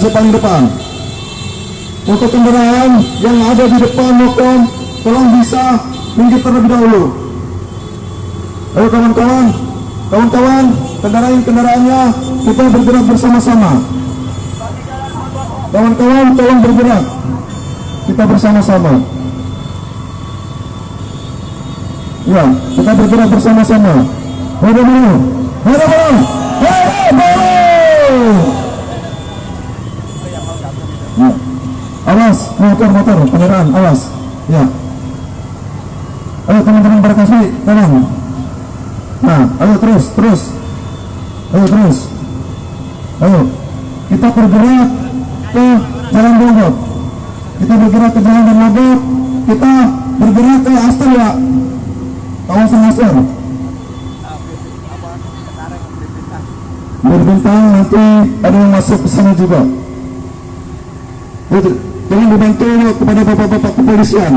garasi paling depan. Untuk kendaraan yang ada di depan maupun tolong bisa minggir terlebih dahulu. Ayo kawan-kawan, kendaraannya kita bergerak bersama-sama. Kawan-kawan tolong bergerak, kita bersama-sama. Ya, kita bergerak bersama-sama. Bagaimana? Ya. Awas, motor, kendaraan, awas. Ya. Ayo teman-teman berkasih, tolong. Nah, ayo terus. Ayo, kita bergerak ke Jalan Bogor. Kita bergerak ke Jalan Bogor. Kita bergerak ke Aster ya. Kawasan Aster. Berbintang nanti ada yang masuk ke sana juga. Jangan dibantu kepada bapak-bapak kepolisian.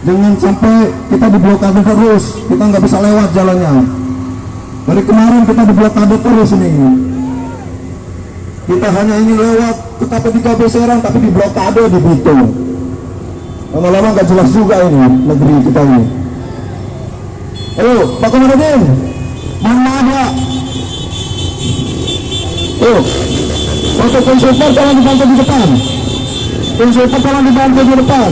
Jangan sampai kita diblokade terus, kita nggak bisa lewat jalannya. Dari kemarin kita diblokade terus ini. Kita hanya ingin lewat ke KP3 Serang, tapi diblokade di Bitung. Lama-lama nggak jelas juga ini negeri kita ini. Ayo, Pak Komarudin, mana ada? Untuk konsultan tolong dibantu di depan. Konsultan tolong dibantu di depan.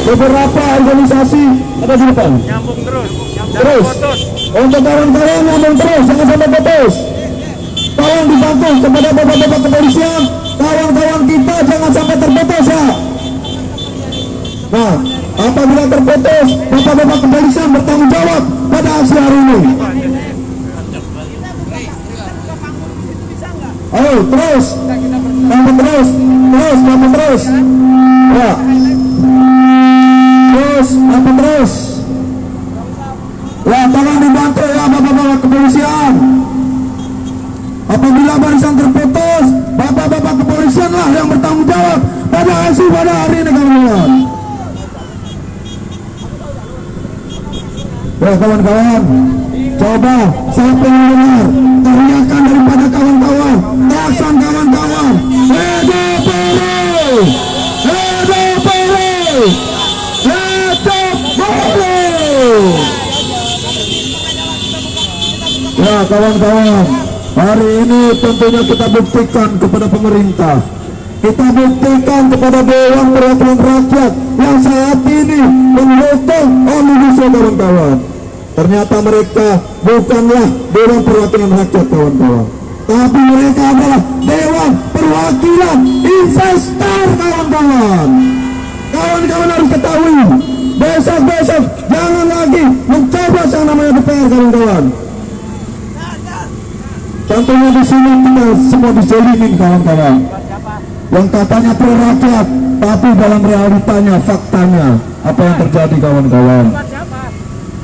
Beberapa organisasi ada di depan. Nyambung terus. Untuk kawan-kawan nyambung terus, jangan sampai putus. Tolong dibantu kepada bapak-bapak kepolisian, kawan-kawan kita jangan sampai terputus ya. Nah, apabila terputus, bapak-bapak kepolisian bertanggung jawab pada aksi hari ini. Ayo terus, terus. Ya. Terus. Ya, tolong dibantu ya bapak-bapak kepolisian. Apabila barisan terputus, bapak-bapak kepolisian lah yang bertanggung jawab pada aksi pada hari ini kawan-kawan. Ya kawan-kawan, coba saya pengen dengar teriakan daripada kawan-kawan, klakson kawan-kawan. Ya kawan-kawan, hari ini tentunya kita buktikan kepada pemerintah, kita buktikan kepada Dewan Perwakilan Rakyat yang saat ini mendukung Omnibus Law kawan-kawan. Ternyata mereka bukanlah Dewan Perwakilan Rakyat kawan-kawan, tapi mereka adalah Dewan Perwakilan Investor kawan-kawan. Kawan-kawan harus ketahui, besok jangan lagi mencoba yang namanya DPR kawan-kawan. Contohnya di sini kita semua dizalimin kawan-kawan. Yang katanya pro rakyat, tapi dalam realitanya, faktanya apa yang terjadi kawan-kawan.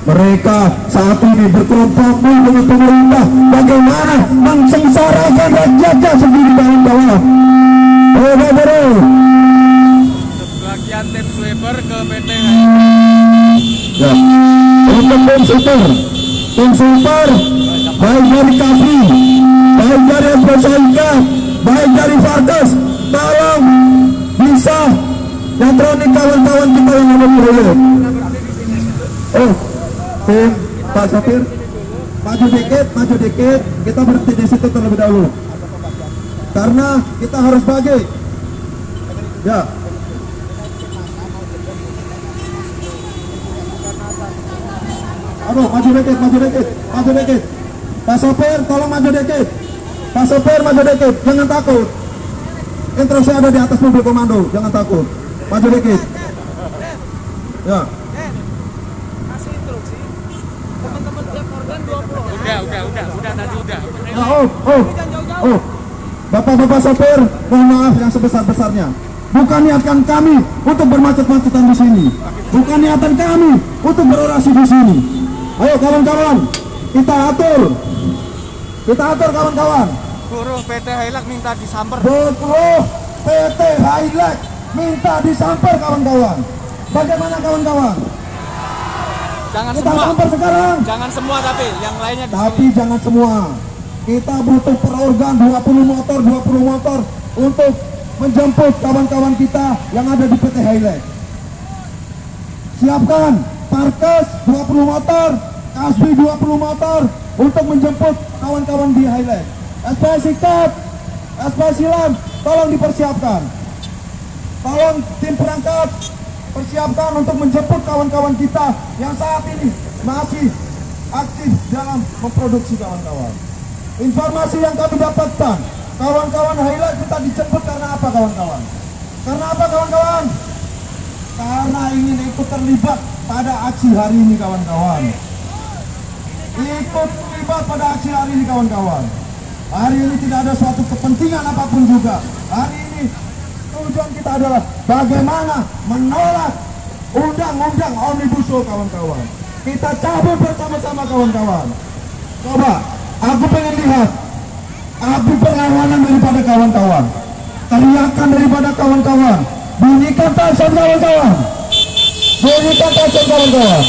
Mereka saat ini berkelompok dengan pemerintah bagaimana mensengsarakan rakyatnya sendiri kawan-kawan. Sebagian tim sweeper ke PT. Ya. Untuk tim super baik dari Kapri, baik dari Esposaika, baik dari Farkas, tolong bisa nyatronik kawan-kawan kita yang ada di proyek. Tim Pak Sopir, maju dikit, kita berhenti di situ terlebih dahulu, karena kita harus bagi. Ya. Aduh, maju dikit. Pak Sopir, tolong maju dikit. Pak Sopir, maju dikit, jangan takut. Instruksi ada di atas mobil komando, jangan takut. Maju dikit. Ya. Kasih instruksi. Teman-teman tiap organ 20. Udah tadi udah. Bapak-bapak sopir, mohon maaf yang sebesar-besarnya. Bukan niatan kami untuk bermacet-macetan di sini. Bukan niatan kami untuk berorasi di sini. Ayo kawan-kawan, kita atur kawan-kawan. Buruh PT Hilux minta disamper. Buruh PT Hilux minta disamper kawan-kawan. Bagaimana kawan-kawan? Jangan kita semua. samper sekarang. Jangan semua tapi yang lainnya di Tapi sini. jangan semua. Kita butuh per organ 20 motor untuk menjemput kawan-kawan kita yang ada di PT Highlight. Siapkan Parkes 20 motor, Kasbi 20 motor untuk menjemput kawan-kawan di Highlight. SPSI Kap, SPSI Lam, tolong dipersiapkan. Tolong tim perangkat persiapkan untuk menjemput kawan-kawan kita yang saat ini masih aktif dalam memproduksi kawan-kawan. Informasi yang kami dapatkan, kawan-kawan Highlight kita dijemput karena apa kawan-kawan? Karena apa kawan-kawan? Karena ingin ikut terlibat pada aksi hari ini kawan-kawan. Ikut terlibat pada aksi hari ini kawan-kawan. Hari ini tidak ada suatu kepentingan apapun juga. Hari ini tujuan kita adalah bagaimana menolak undang-undang Omnibus Law kawan-kawan. Kita cabut bersama-sama kawan-kawan. Coba, aku pengen lihat api perlawanan daripada kawan-kawan, teriakan daripada kawan-kawan, bunyikan klakson kawan-kawan, bunyikan klakson kawan-kawan.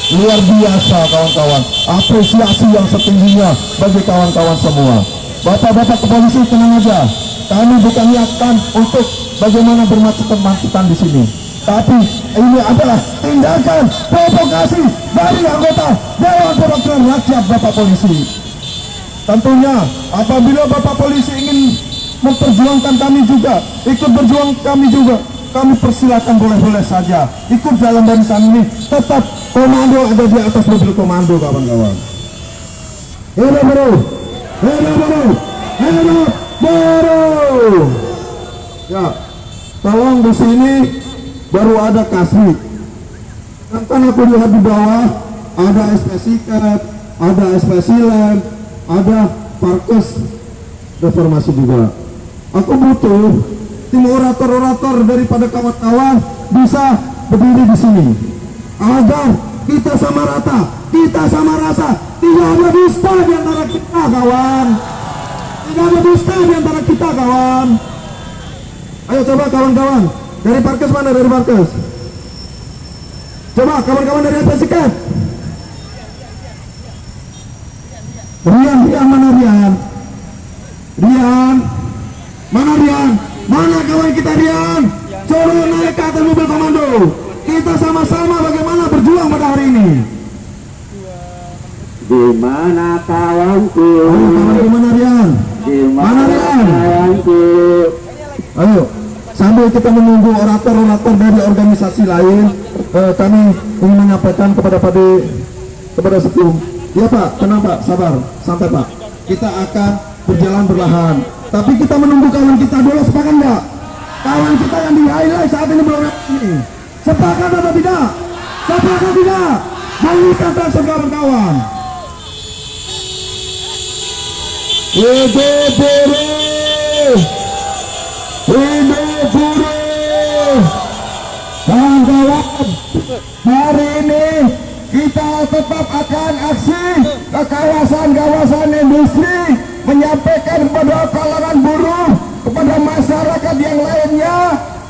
Luar biasa kawan-kawan, apresiasi yang setingginya bagi kawan-kawan semua. Bapak-bapak kepolisi tenang aja, kami bukan niatkan untuk bagaimana bermacet-macetan di sini, tapi ini adalah tindakan provokasi dari anggota Dewan Perwakilan Rakyat Bapak Polisi. Tentunya apabila Bapak Polisi ingin memperjuangkan kami juga, ikut berjuang kami juga, kami persilakan boleh-boleh saja ikut dalam barisan ini. Tetap komando ada di atas mobil komando kawan-kawan. Hidup baru, hidup baru, hidup baru. Ya, tolong di sini baru ada Kasbi. Kan aku lihat di bawah ada SPSI Kap, ada SPSI Lam, ada Parkes Reformasi juga. Aku butuh tim orator-orator daripada kawan-kawan bisa berdiri di sini agar kita sama rata, kita sama rasa, tidak ada dusta di antara kita kawan, tidak ada dusta di antara kita kawan. Ayo coba kawan-kawan dari Parkes, mana dari Parkes? Coba kawan-kawan dari SPSI Kap. Rian mana Rian? Rian, mana Rian? Mana kawan kita Rian? Coba naik ke atas mobil komando. Kita sama-sama bagaimana berjuang pada hari ini. Di mana kawanku? Kawan mana Rian? Di Mana Rian? kawanku? Ayo, sambil kita menunggu orator-orator dari organisasi lain, kami ingin menyampaikan kepada Setum. Ya Pak, tenang Pak, sabar, santai Pak. Kita akan berjalan perlahan, tapi kita menunggu kawan kita dulu, sepakat nggak? Kawan kita yang di Highlight saat ini belum ini, sepakat atau tidak? Sepakat tidak? Bunyikan klakson kawan-kawan. Hidup buruh, hidup buruh. Kawan-kawan, hari ini kita tetap akan aksi ke kawasan-kawasan industri, menyampaikan kepada kalangan buruh, kepada masyarakat yang lainnya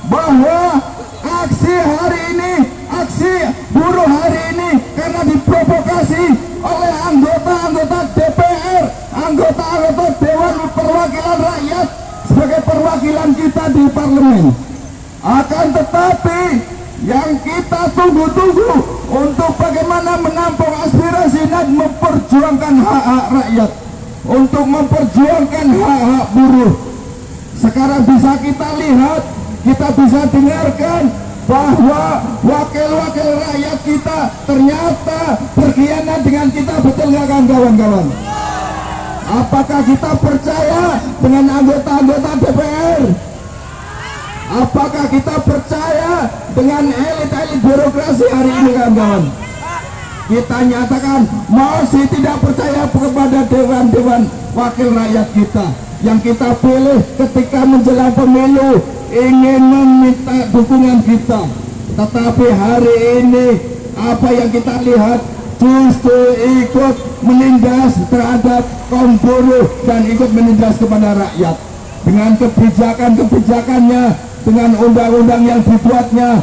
bahwa aksi hari ini, aksi buruh hari ini karena diprovokasi oleh anggota-anggota DPR, anggota-anggota Dewan Perwakilan Rakyat sebagai perwakilan kita di parlemen. Akan tetapi yang kita tunggu-tunggu untuk bagaimana menampung aspirasi dan memperjuangkan hak-hak rakyat, untuk memperjuangkan hak-hak buruh. Sekarang bisa kita lihat, kita bisa dengarkan bahwa wakil-wakil rakyat kita ternyata berkhianat dengan kita, betul nggak kawan-kawan? Apakah kita percaya dengan anggota-anggota DPR? Apakah kita percaya dengan elit-elit birokrasi hari ini kawan-kawan? Kita nyatakan masih tidak percaya kepada dewan-dewan wakil rakyat kita yang kita pilih ketika menjelang pemilu, ingin meminta dukungan kita. Tetapi hari ini apa yang kita lihat justru ikut menindas terhadap kaum buruh dan ikut menindas kepada rakyat dengan kebijakan-kebijakannya, dengan undang-undang yang dibuatnya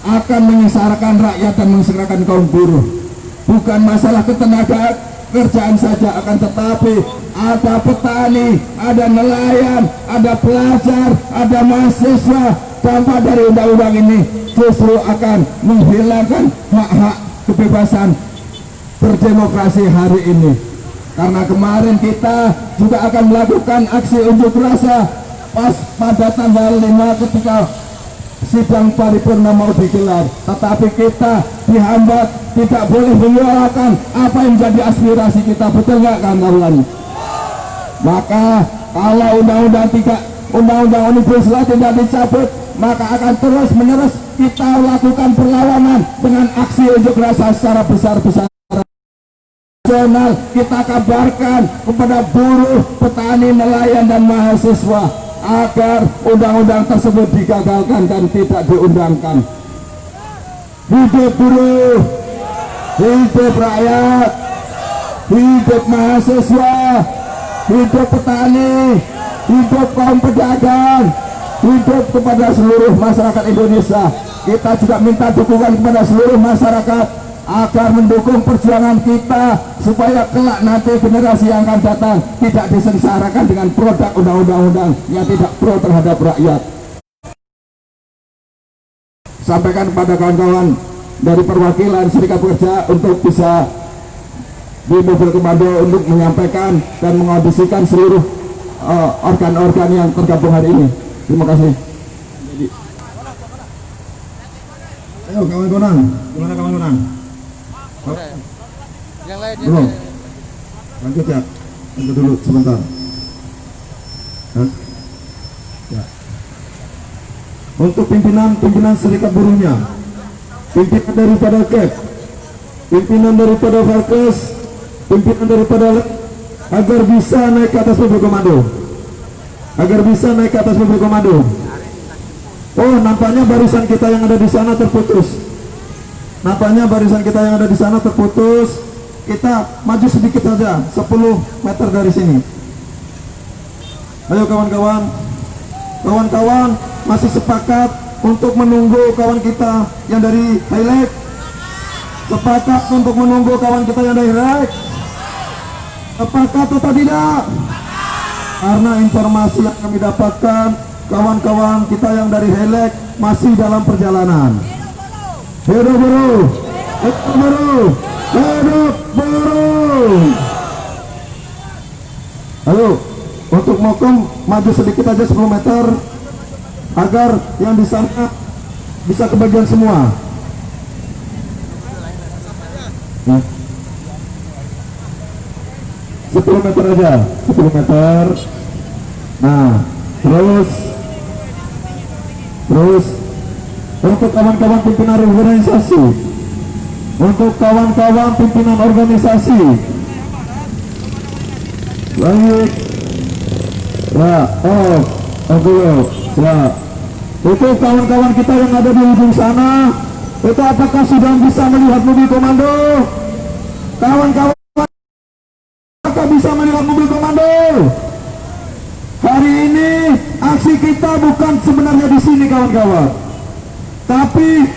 akan menyengsarakan rakyat dan menyengsarakan kaum buruh. Bukan masalah pekerjaan saja, akan tetapi ada petani, ada nelayan, ada pelajar, ada mahasiswa. Dampak dari undang-undang ini justru akan menghilangkan hak-hak kebebasan berdemokrasi hari ini. Karena kemarin kita juga akan melakukan aksi unjuk rasa pas pada tanggal 5 ketika sidang paripurna mau digelar, tetapi kita dihambat, tidak boleh menyuarakan apa yang menjadi aspirasi kita. Betul nggak kawan-kawan? Maka kalau undang-undang Omnibus Law tidak dicabut, maka akan terus menerus kita lakukan perlawanan dengan aksi unjuk rasa secara besar-besaran. Nasional, kita kabarkan kepada buruh, petani, nelayan, dan mahasiswa agar undang-undang tersebut digagalkan dan tidak diundangkan. Hidup buruh, hidup rakyat, hidup mahasiswa, hidup petani, hidup kaum pedagang, hidup kepada seluruh masyarakat Indonesia. Kita juga minta dukungan kepada seluruh masyarakat agar mendukung perjuangan kita supaya kelak nanti generasi yang akan datang tidak disengsarakan dengan produk undang-undang yang tidak pro terhadap rakyat. Sampaikan kepada kawan-kawan dari perwakilan serikat pekerja untuk bisa di mobil komando untuk menyampaikan dan mengaudisikan seluruh organ-organ yang tergabung hari ini. Terima kasih. Ayo kawan-kawan, gimana kawan-kawan? Yang lain Belum. Lanjut ya. Lanjut dulu sebentar. Ya. Untuk pimpinan serikat buruhnya, pimpinan daripada KEP, pimpinan daripada Valkes, pimpinan daripada agar bisa naik ke atas mobil komando. Agar bisa naik ke atas mobil komando. Oh, nampaknya barisan kita yang ada di sana terputus. Nampaknya barisan kita yang ada di sana terputus. Kita maju sedikit saja, 10 meter dari sini. Ayo kawan-kawan, kawan-kawan masih sepakat untuk menunggu kawan kita yang dari Highlight? Sepakat untuk menunggu kawan kita yang dari Highlight? Sepakat atau tidak? Karena informasi yang kami dapatkan, kawan-kawan kita yang dari Highlight masih dalam perjalanan. Hidup buruh, hidup buruh, hidup buruh. Ayo, untuk Mokom maju sedikit aja 10 meter agar yang di sana bisa kebagian semua. Nah, 10 meter aja, 10 meter. Nah, terus untuk kawan-kawan pimpinan organisasi, untuk kawan-kawan pimpinan organisasi, baik, ya, belum, ya, itu kawan-kawan kita yang ada di ujung sana, itu apakah sudah bisa melihat mobil komando? Kawan-kawan, apakah bisa melihat mobil komando? Hari ini aksi kita bukan sebenarnya di sini kawan-kawan, tapi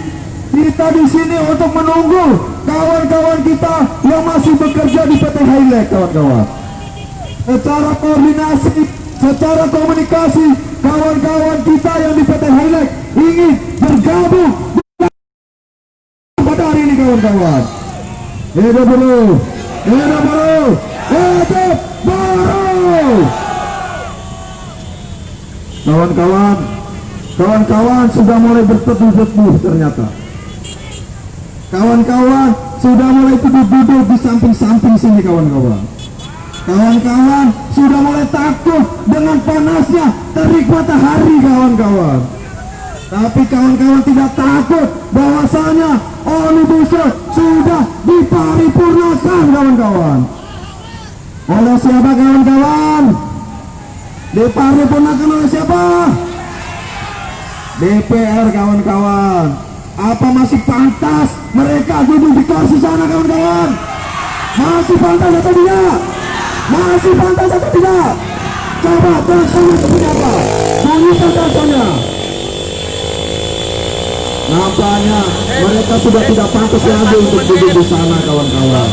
kita di sini untuk menunggu kawan-kawan kita yang masih bekerja di PT Highlight kawan-kawan. Secara koordinasi, secara komunikasi, kawan-kawan kita yang di PT Highlight ingin bergabung pada hari ini kawan-kawan. Hidup buruh, hidup buruh, hidup buruh. Kawan-kawan sudah mulai berteduh-teduh ternyata. Kawan-kawan sudah mulai duduk-duduk di samping-samping sini kawan-kawan. Kawan-kawan sudah mulai takut dengan panasnya terik matahari kawan-kawan. Tapi kawan-kawan tidak takut bahwasanya Omnibus Law sudah diparipurnakan kawan-kawan. Oleh siapa kawan-kawan? Diparipurnakan oleh siapa? DPR kawan-kawan. Apa masih pantas mereka duduk di kursi sana kawan-kawan? Masih pantas atau tidak? Masih pantas atau tidak? Coba klaksonnya seperti apa? Bunyikan klaksonnya. Nampaknya mereka sudah tidak pantas lagi untuk duduk di sana kawan-kawan.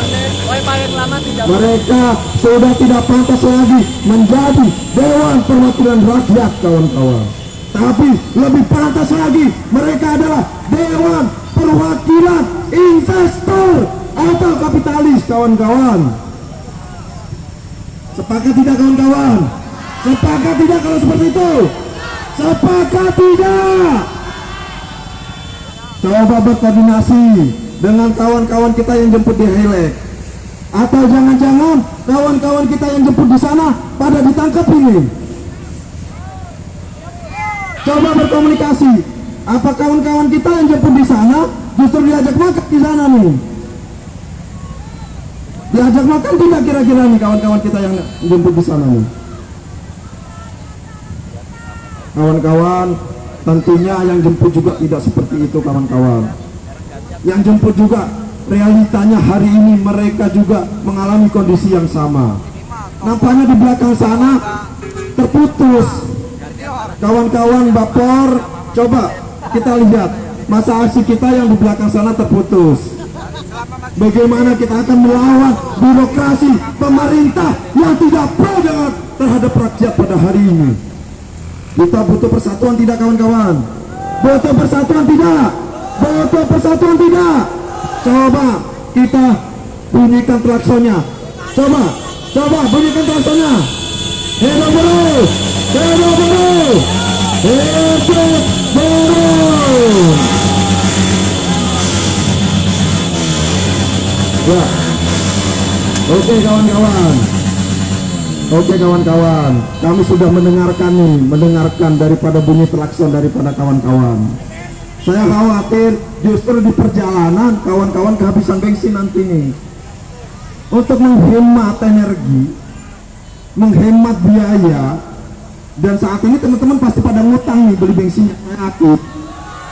paling lama 30. Mereka sudah tidak pantas lagi menjadi Dewan Perwakilan Rakyat, kawan-kawan. Tapi lebih pantas lagi, mereka adalah Dewan Perwakilan Investor atau kapitalis, kawan-kawan. Sepakat tidak, kawan-kawan? Sepakat tidak kalau seperti itu? Sepakat tidak? Coba berkoordinasi dengan kawan-kawan kita yang jemput di Hilek. Atau jangan-jangan kawan-kawan kita yang jemput di sana pada ditangkap ini. Coba berkomunikasi. Apa kawan-kawan kita yang jemput di sana justru diajak makan di sana nih? Diajak makan tidak kira-kira nih kawan-kawan kita yang jemput di sana nih? Kawan-kawan, tentunya yang jemput juga tidak seperti itu, kawan-kawan. Yang jemput juga realitanya hari ini mereka juga mengalami kondisi yang sama. Nampaknya di belakang sana terputus. Kawan-kawan Bapor, coba kita lihat masa aksi kita yang di belakang sana terputus. Bagaimana kita akan melawan birokrasi pemerintah yang tidak pro terhadap rakyat pada hari ini. Kita butuh persatuan tidak, kawan-kawan? Butuh persatuan tidak? Butuh persatuan tidak? Coba kita bunyikan klaksonnya. Coba bunyikan klaksonnya. Hidup buruh! Hidup buruh! Hidup buruh! Ya. Oke, kawan-kawan. Oke, kawan-kawan, kami sudah mendengarkan daripada bunyi klakson daripada kawan-kawan. Saya khawatir justru di perjalanan kawan-kawan kehabisan bensin nanti nih. Untuk menghemat energi, menghemat biaya, dan saat ini teman-teman pasti pada ngutang nih beli bensinnya.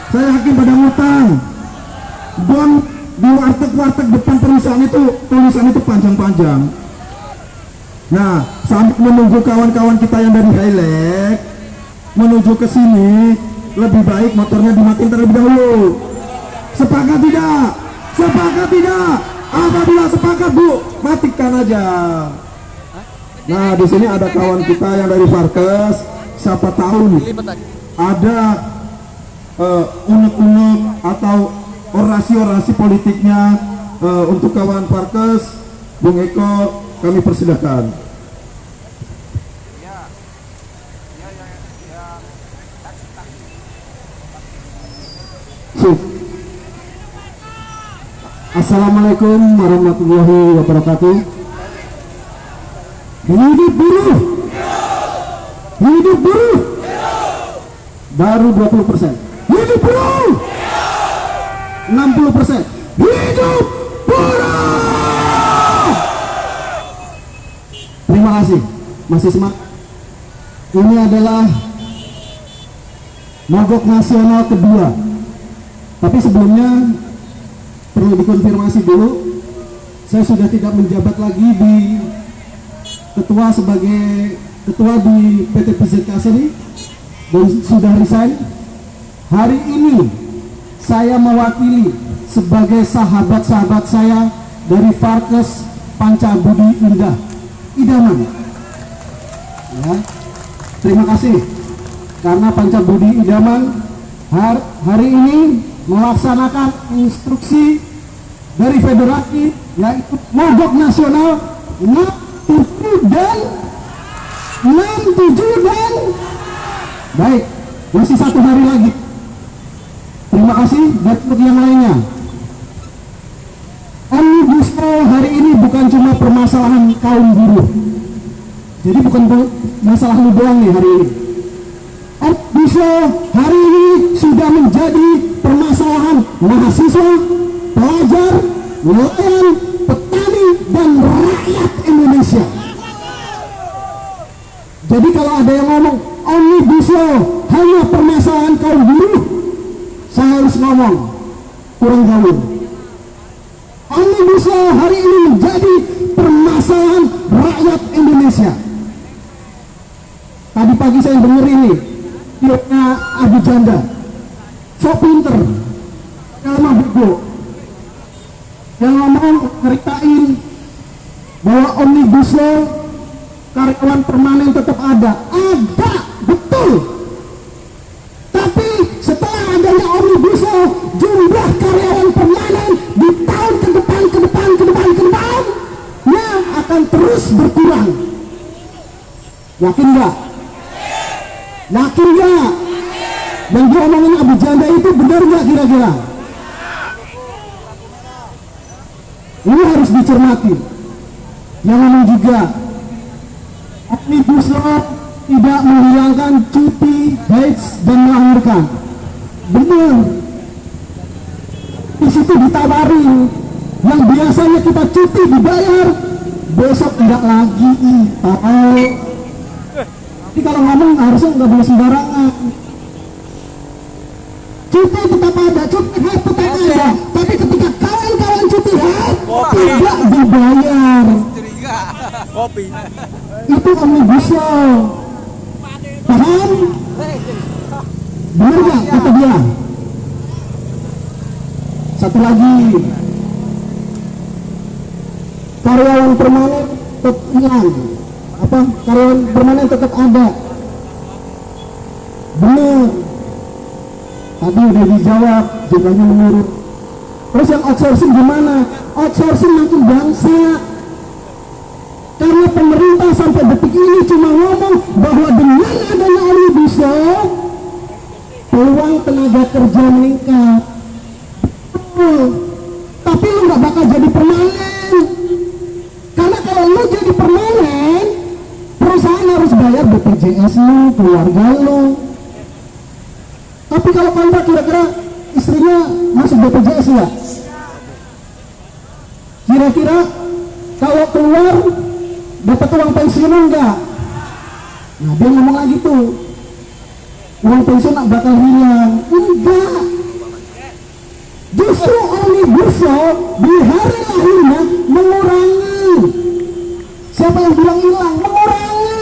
Saya yakin pada ngutang. Dan di warteg-warteg depan perusahaan itu tulisan itu panjang-panjang. Nah, sambil menunggu kawan-kawan kita yang dari Hilek menuju ke sini, lebih baik motornya dimatiin terlebih dahulu. Sepakat tidak? Sepakat tidak? Apabila sepakat, Bu, matikan aja. Nah, di sini ada kawan kita yang dari Farkes. Siapa tahu ada unek-unek atau orasi-orasi politiknya untuk kawan Farkes. Bung Eko, kami persilahkan. Assalamualaikum warahmatullahi wabarakatuh. Hidup buruh! Hidup buruh! Baru 20%. Hidup buruh! 60%. Hidup buruh! Terima kasih. Masih semangat. Ini adalah mogok nasional kedua. Tapi sebelumnya perlu dikonfirmasi dulu, saya sudah tidak menjabat lagi di sebagai ketua di PT PZK ini dan sudah resign. Hari ini saya mewakili sebagai sahabat-sahabat saya dari Farkes Pancabudi Indah Idaman. Ya, terima kasih karena Pancabudi Idaman hari ini melaksanakan instruksi dari federasi, yaitu mogok nasional 67 dan baik, masih 1 hari lagi. Terima kasih. Dan untuk yang lainnya, Omnibus Law hari ini bukan cuma permasalahan kaum buruh, jadi bukan masalah lu doang nih hari ini. Omnibus Law hari ini sudah menjadi permasalahan mahasiswa, pelajar, nelayan, petani, dan rakyat Indonesia. Jadi kalau ada yang ngomong Omnibus Law hanya permasalahan kaum buruh, saya harus ngomong kurang gaul. Omnibus Law hari ini menjadi permasalahan rakyat Indonesia. Tadi pagi saya dengar ini pilotnya Abu Janda, sok pinter, lama bego, yang ngomong ceritain Omnibus Law karyawan permanen tetap ada, betul. Tapi setelah adanya Omnibus Law, jumlah karyawan permanen di tahun ke depan akan terus berkurang. Yakin nggak? Yakin nggak? Yang diomongin Abu Janda itu benar nggak kira-kira? Ini harus dicermati. Yang ngomong juga, Omnibus Law tidak menghilangkan cuti haid dan melahirkan. Benar. Di situ ditawarin, yang biasanya kita cuti dibayar, besok tidak lagi. Tahu? Jadi kalau ngomong harusnya nggak boleh sembarangan. Cuti tetap ada, cuti haid tetap ada, tapi ketika kawan-kawan cuti haid tidak dibayar. Kopi. Itu Omnibus Law. Paham? Benar nggak kata dia? Satu lagi, karyawan permanen tetap karyawan permanen tetap ada. Benar. Tadi udah dijawab, jumlahnya menurun. Terus yang outsourcing gimana? Outsourcing makin bangsa. Karena pemerintah sampai detik ini cuma ngomong bahwa dengan adanya Omnibus Law, peluang tenaga kerja meningkat. Tapi lu nggak bakal jadi permanen. Karena kalau lu jadi permanen, perusahaan harus bayar BPJS lu, keluarga lu. Tapi kalau kontrak kira-kira istrinya masuk BPJS ya? Kira-kira kalau keluar dapat uang pensiun enggak? Nah dia ngomong lagi tuh, uang pensiun bakal hilang. Enggak. Justru Omnibus Law di hari lahirnya mengurangi. Siapa yang bilang hilang? Mengurangi.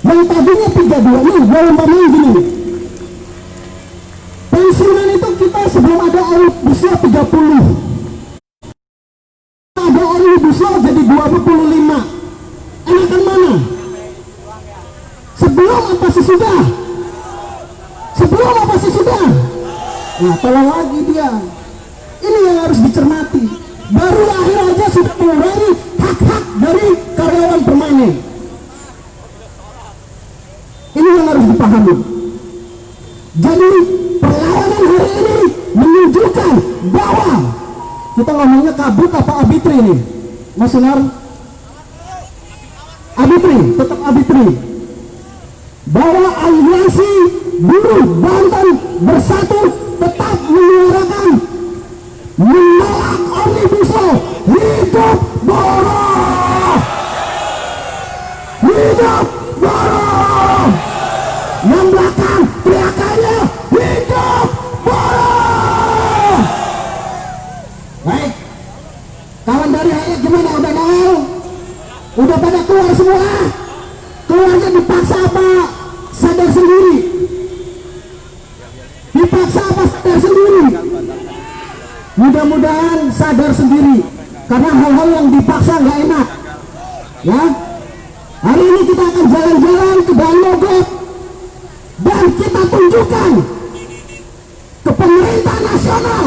Yang tadinya 32 nih, gue umpamain gini. Pensiunan itu kita sebelum ada Omnibus Law 30. Ada Omnibus Law jadi 25. Enakan mana? Sebelum apa sesudah? Sebelum apa sesudah? Nah, tolong lagi dia. Ini yang harus dicermati. Baru lahir aja sudah mengurangi hak-hak dari karyawan permanen. Ini yang harus dipahami. Jadi perlawanan hari ini menunjukkan bahwa kita ngomongnya kabut apa arbitri ini, Mas Sunar? Arbitri, tetap arbitri. Bahwa aliansi buruh Banten Bersatu tetap menyuarakan menolak Omnibus Law. Hidup buruh! Hidup buruh! Yang belakang teriakannya hidup buruh! Baik, kawan dari Hayat gimana? Udah mau? Udah pada keluar semua? Keluarnya dipaksa apa? Sadar sendiri? Dipaksa apa sadar sendiri? Mudah-mudahan sadar sendiri, karena hal-hal yang dipaksa nggak enak. Ya, hari ini kita akan jalan-jalan ke Bangogok dan kita tunjukkan ke pemerintah nasional,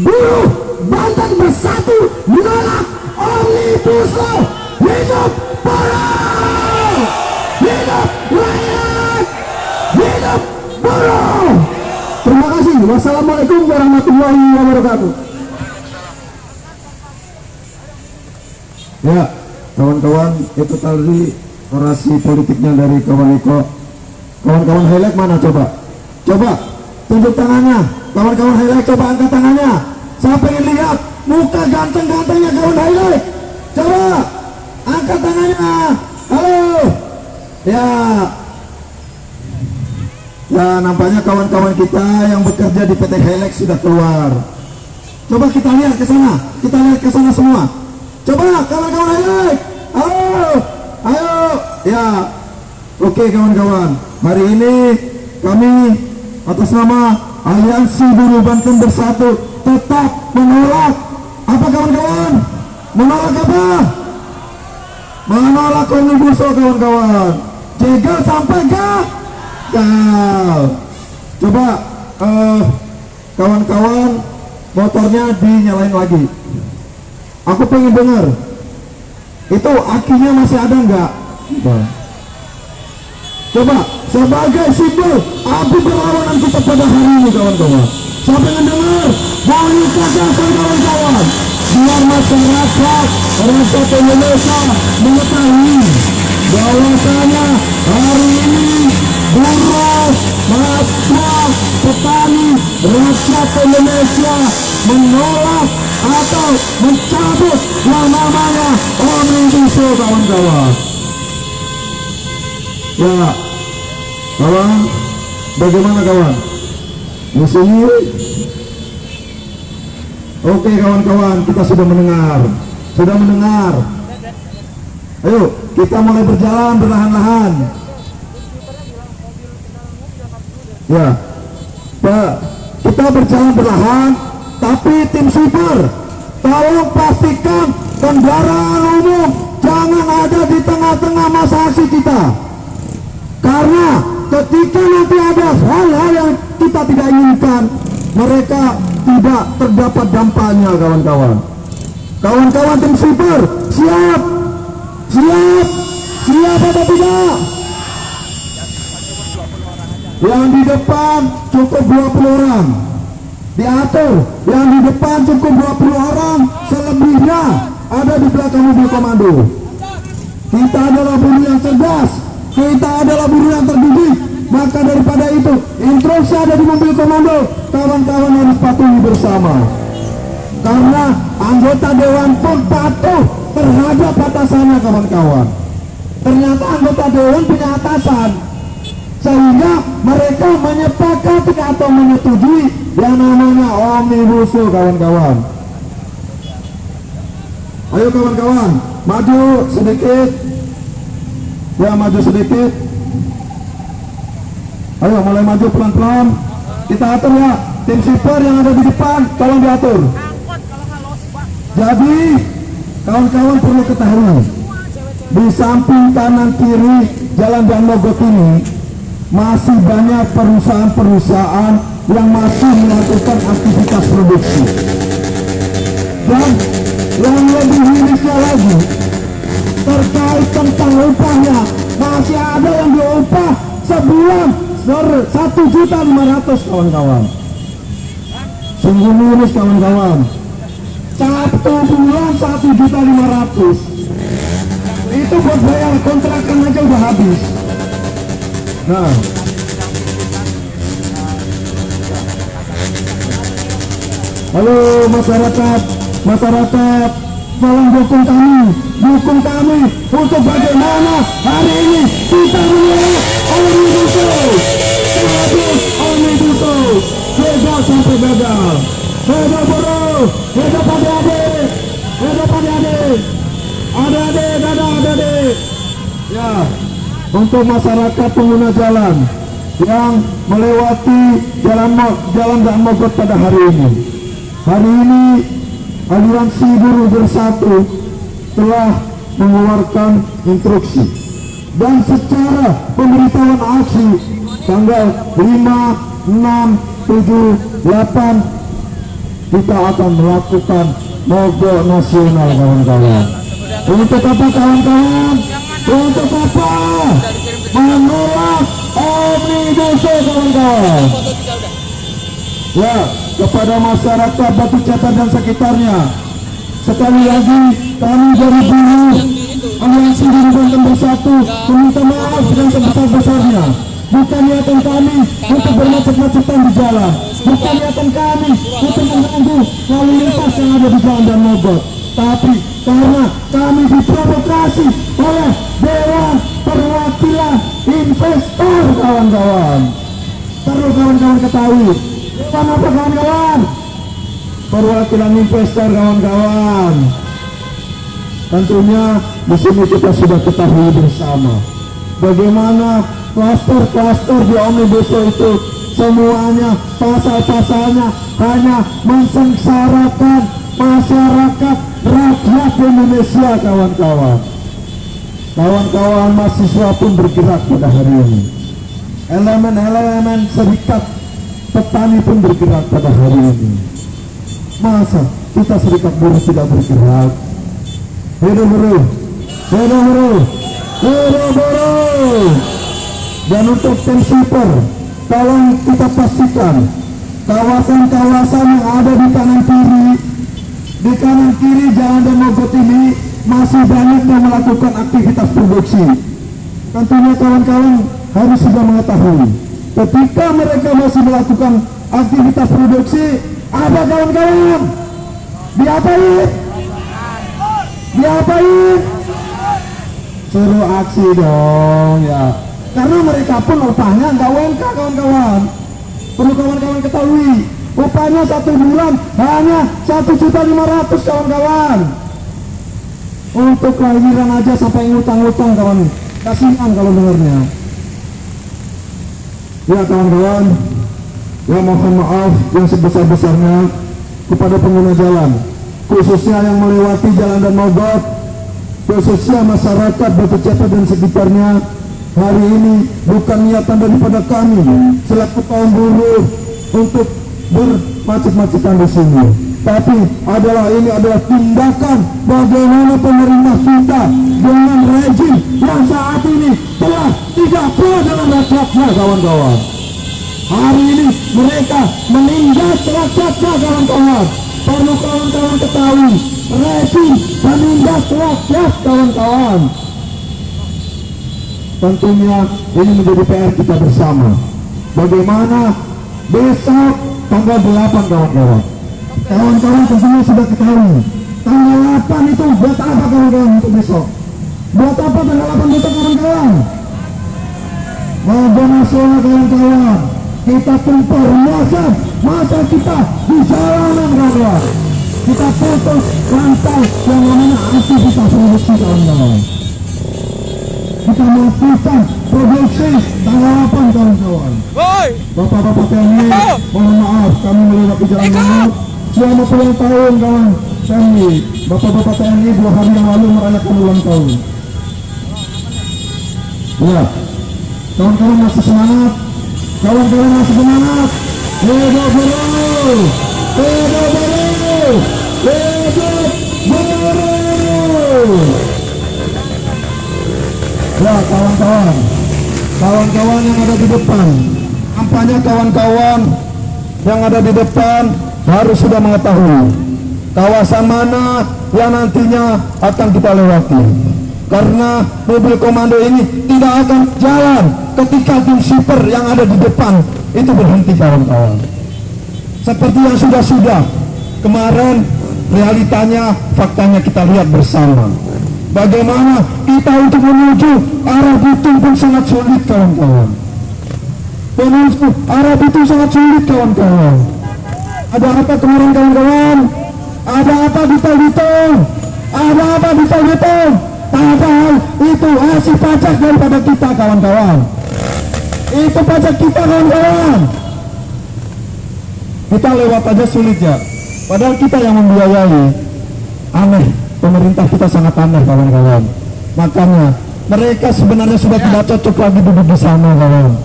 buruh Banten Bersatu menolak Omnibus Law. Hidup buruh! Hidup rakyat! Hidup buruh! Terima kasih. Wassalamualaikum warahmatullahi wabarakatuh. Ya, kawan-kawan, itu tadi orasi politiknya dari kawan Eko. Kawan-kawan highlight mana coba? Coba tunjuk tangannya. Kawan-kawan highlight coba angkat tangannya. Saya pengen lihat muka ganteng-gantengnya kawan highlight. Coba angkat tangannya. Halo. Ya. Ya, nampaknya kawan-kawan kita yang bekerja di PT Highlight sudah keluar. Coba kita lihat ke sana. Kita lihat ke sana semua. Coba kawan-kawan Highlight. Halo. Ayo. Ya. Oke kawan-kawan. Hari ini kami atas nama Aliansi Buruh Banten Bersatu tetap menolak apa kawan-kawan? Menolak apa? Menolak Omnibus Law kawan-kawan. Jegal sampai gagal. Coba kawan-kawan motornya dinyalain lagi. Aku pengen dengar. Itu akinya masih ada nggak? Coba sebagai simbol api perlawanan kita pada hari ini kawan-kawan. Saya pengen dengar bunyi kecasan kawan-kawan. Biar masyarakat rakyat Indonesia mengetahui bahwasanya hari ini buruh, mahasiswa, petani, rakyat Indonesia menolak atau mencabut yang namanya Omnibus Law kawan-kawan. Ya, kawan, bagaimana kawan? Di sini, oke kawan-kawan, kita sudah mendengar. Ayo, kita mulai berjalan perlahan-lahan. Ya, kita berjalan perlahan, tapi tim sweeper, tolong pastikan kendaraan umum jangan ada di tengah-tengah masa aksi kita. Karena ketika nanti ada hal-hal yang kita tidak inginkan, mereka tidak terdapat dampaknya kawan-kawan. Kawan-kawan tim sweeper, siap atau tidak? Yang di depan cukup 20 orang diatur, yang di depan cukup 20 orang, selebihnya ada di belakang mobil komando. Kita adalah buruh yang cerdas, kita adalah buruh yang terdidik. Maka daripada itu, instruksi ada di mobil komando, kawan-kawan harus patuhi bersama. Karena anggota dewan pun patuh terhadap atasannya kawan-kawan. Ternyata anggota dewan punya atasan, sehingga mereka menyepakati atau menyetujui yang namanya Omnibus Law kawan-kawan. Ayo kawan-kawan, maju sedikit. Ya, maju sedikit. Ayo mulai maju pelan-pelan. Kita atur ya, tim sweeper yang ada di depan tolong diatur. Jadi kawan-kawan perlu ketahui, di samping kanan kiri Jalan Dan Mogot ini masih banyak perusahaan-perusahaan yang masih melakukan aktivitas produksi. Dan yang lebih mirisnya lagi, terkait tentang upahnya, masih ada yang diupah sebulan 1.500.000 kawan-kawan. Sungguh miris kawan-kawan. Satu bulan 1.500.000. Itu buat bayar kontrakan aja udah habis. Nah, halo masyarakat, tolong dukung kami untuk bagaimana hari ini kita memilih Omnibus Law. Omnibus Law gagal sampai gagal. Hidup buruh, hidup adik-adik, adik-adik. Ya, untuk masyarakat pengguna jalan yang melewati jalan Dan Mogot pada hari ini. Hari ini aliansi buruh bersatu telah mengeluarkan instruksi dan secara pemberitahuan aksi tanggal 5, 6, 7, 8 kita akan melakukan mogok nasional kawan-kawan. Untuk apa kawan-kawan? Untuk apa? Menolak Omnibus Law kawan-kawan. Ya, kepada masyarakat Batu Cetar dan sekitarnya, sekali lagi kami dari buruh aliansi buruh Banten Bersatu meminta maaf dengan sebesar-besarnya. Bukan niatan kami untuk bermacet-macetan di jalan, bukan niatan kami untuk mengganggu lalu lintas yang ada di Jalan Dan Mogot, tapi karena kami diprovokasi oleh Dewan Perwakilan Investor kawan-kawan. Perlu kawan-kawan ketahui, dewan apa kawan-kawan? Perwakilan investor kawan-kawan. Tentunya di sini kita sudah ketahui bersama bagaimana klaster di Omnibus Law itu semuanya pasal-pasalnya hanya mensengsarakan masyarakat rakyat Indonesia. Kawan-kawan mahasiswa pun bergerak pada hari ini. Elemen-elemen serikat petani pun bergerak pada hari ini. Masa kita serikat buruh tidak bergerak? Hidup buruh, hidup buruh, hidup buruh. Dan untuk tim super, tolong kita pastikan kawasan-kawasan yang ada di kanan kiri Jalan Demokrat ini masih banyak yang melakukan aktivitas produksi. Tentunya kawan-kawan harus sudah mengetahui, ketika mereka masih melakukan aktivitas produksi, apa kawan-kawan? Diapain? Suruh aksi dong ya. Karena mereka pun upahnya nggak UMK kawan-kawan. Perlu kawan-kawan ketahui, upahnya 1 bulan hanya 1.500.000 kawan-kawan. Untuk lahiran aja sampai ngutang-ngutang kawan. Kasihan kalau dengarnya. Ya kawan-kawan, ya mohon maaf yang sebesar-besarnya kepada pengguna jalan, khususnya yang melewati Jalan Dan Mogot, khususnya masyarakat Batu Cepat dan sekitarnya. Hari ini bukan niatan daripada kami selaku kaum buruh untuk bermacet-macetan di sini, tapi ini adalah tindakan bagaimana pemerintah kita dengan rejim yang saat ini telah tidak pro dengan rakyatnya kawan-kawan. Hari ini mereka menindas rakyatnya kawan-kawan. Perlu kawan-kawan ketahui, rejim menindas rakyat kawan-kawan. Tentunya ini menjadi PR kita bersama. Bagaimana besok tanggal 8 kawan-kawan. Kawan-kawan tentunya sudah ketahui, tanggal 8 itu buat apa kawan-kawan untuk besok? Buat apa tanggal 8 besok kawan-kawan? Mobil nasional kawan-kawan. Kita tumpah masa kita di jalanan kawan-kawan. Kita putus rantai yang namanya aktivitas produksi kawan-kawan. Kita melakukan produksi tanggal 8 kawan-kawan. Bapak-bapak TNI, mohon maaf kami melewati jalan maut. Selama puluhan tahun kawan TNI, bapak-bapak TNI 2 hari yang lalu merayakan ulang tahun. Ya, kawan-kawan masih semangat. Kawan-kawan masih semangat. Hidup buruh, hidup buruh, hidup buruh. Ya kawan-kawan yang ada di depan, nampaknya kawan-kawan yang ada di depan harus sudah mengetahui kawasan mana yang nantinya akan kita lewati. Karena mobil komando ini tidak akan jalan ketika tim super yang ada di depan itu berhenti kawan-kawan. Seperti yang sudah kemarin, realitanya, faktanya kita lihat bersama. Bagaimana kita untuk menuju arah Bitung pun sangat sulit kawan-kawan. Menuju arah Bitung sangat sulit kawan-kawan. Ada apa kemarin kawan-kawan? Ada apa di Tol Bitung? Ada apa di Tol Bitung? Padahal itu hasil pajak daripada kita kawan-kawan. Itu pajak kita kawan-kawan. Kita lewat aja sulit ya. Padahal kita yang membiayai. Aneh. Pemerintah kita sangat aneh kawan-kawan. Makanya mereka sebenarnya sudah tidak cocok lagi duduk di sana kawan.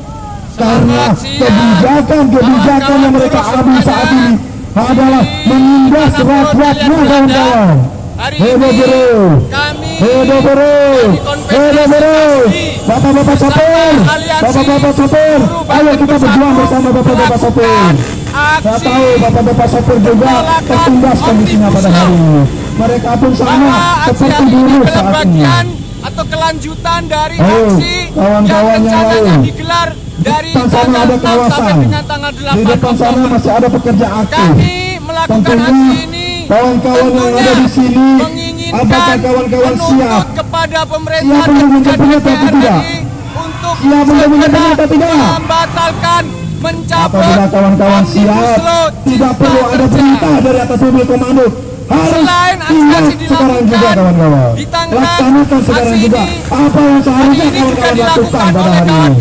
Karena kebijakan yang mereka ambil saat ini adalah menindas rakyatnya kawan-kawan. Hidup buruh, hidup buruh, hidup buruh. Bapak-bapak sopir, bapak-bapak sopir, ayo kita berjuang bersama bapak-bapak sopir. Saya tahu bapak-bapak sopir juga tertindaskan di sini pada hari ini. Mereka pun sama seperti buruh saat ini. Atau kelanjutan dari aksi kawan-kawan yang lain digelar dari sana ada kawasan. Di depan sana masih ada pekerja aktif. Kami melakukan aksi ini kawan-kawan yang ada di sini, apakah kawan-kawan siap? Kepada pemerintah siap untuk menjadinya atau tidak? Untuk siap untuk menjadinya atau tidak? Membatalkan mencabut. Apabila kawan-kawan siap, tidak perlu ada perintah dari atas mobil komando. Harus ingat sekarang juga kawan-kawan. Laksanakan sekarang juga apa yang seharusnya kawan-kawan lakukan pada hari ini.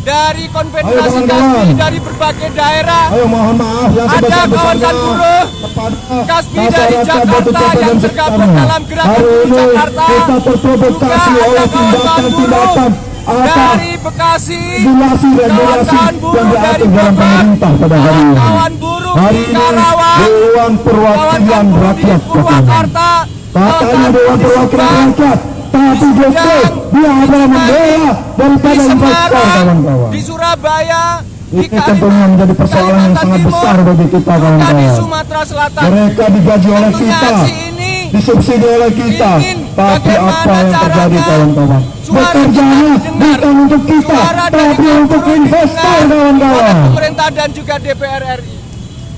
dari Ayo, konfederasi kawan-kawan. Kasbi dari berbagai daerah. Ayo mohon maaf yang Ada sebesar-besarnya kawan buruh kepada Kasbi dari masyarakat Batu Jakarta Ceper yang dan tergabung sekitarnya. dalam gerakan Hari buruh ini Jakarta. kita terprovokasi Juga oleh ada kawan-kawan buruh tindakan-tindakan atas dari Bekasi, regulasi kawan-kawan yang buruh dari diatur dalam Bogor, pemerintah pada hari ini. kawan buruh Hari di ini Karawang, Dewan Perwakilan kawan-kawan buruh di Rakyat Purwakarta, katanya Dewan Perwakilan Rakyat, tapi justru dia adalah membela daripada di investor, Semarang, kawan-kawan. di Surabaya, di Ini tentunya menjadi persoalan yang Kalimantan sangat Timur, besar bagi kita, juga di kawan-kawan. Sumatera Selatan. Mereka digaji oleh Tentunya kita, aksi ini disubsidi oleh kita, ingin tapi bagaimana apa yang terjadi, caranya kawan-kawan? suara Bekerjanya kita didengar, bukan untuk kita, suara dari tapi kaum untuk buruh investor, didengar kawan-kawan. oleh pemerintah dan juga DPR RI.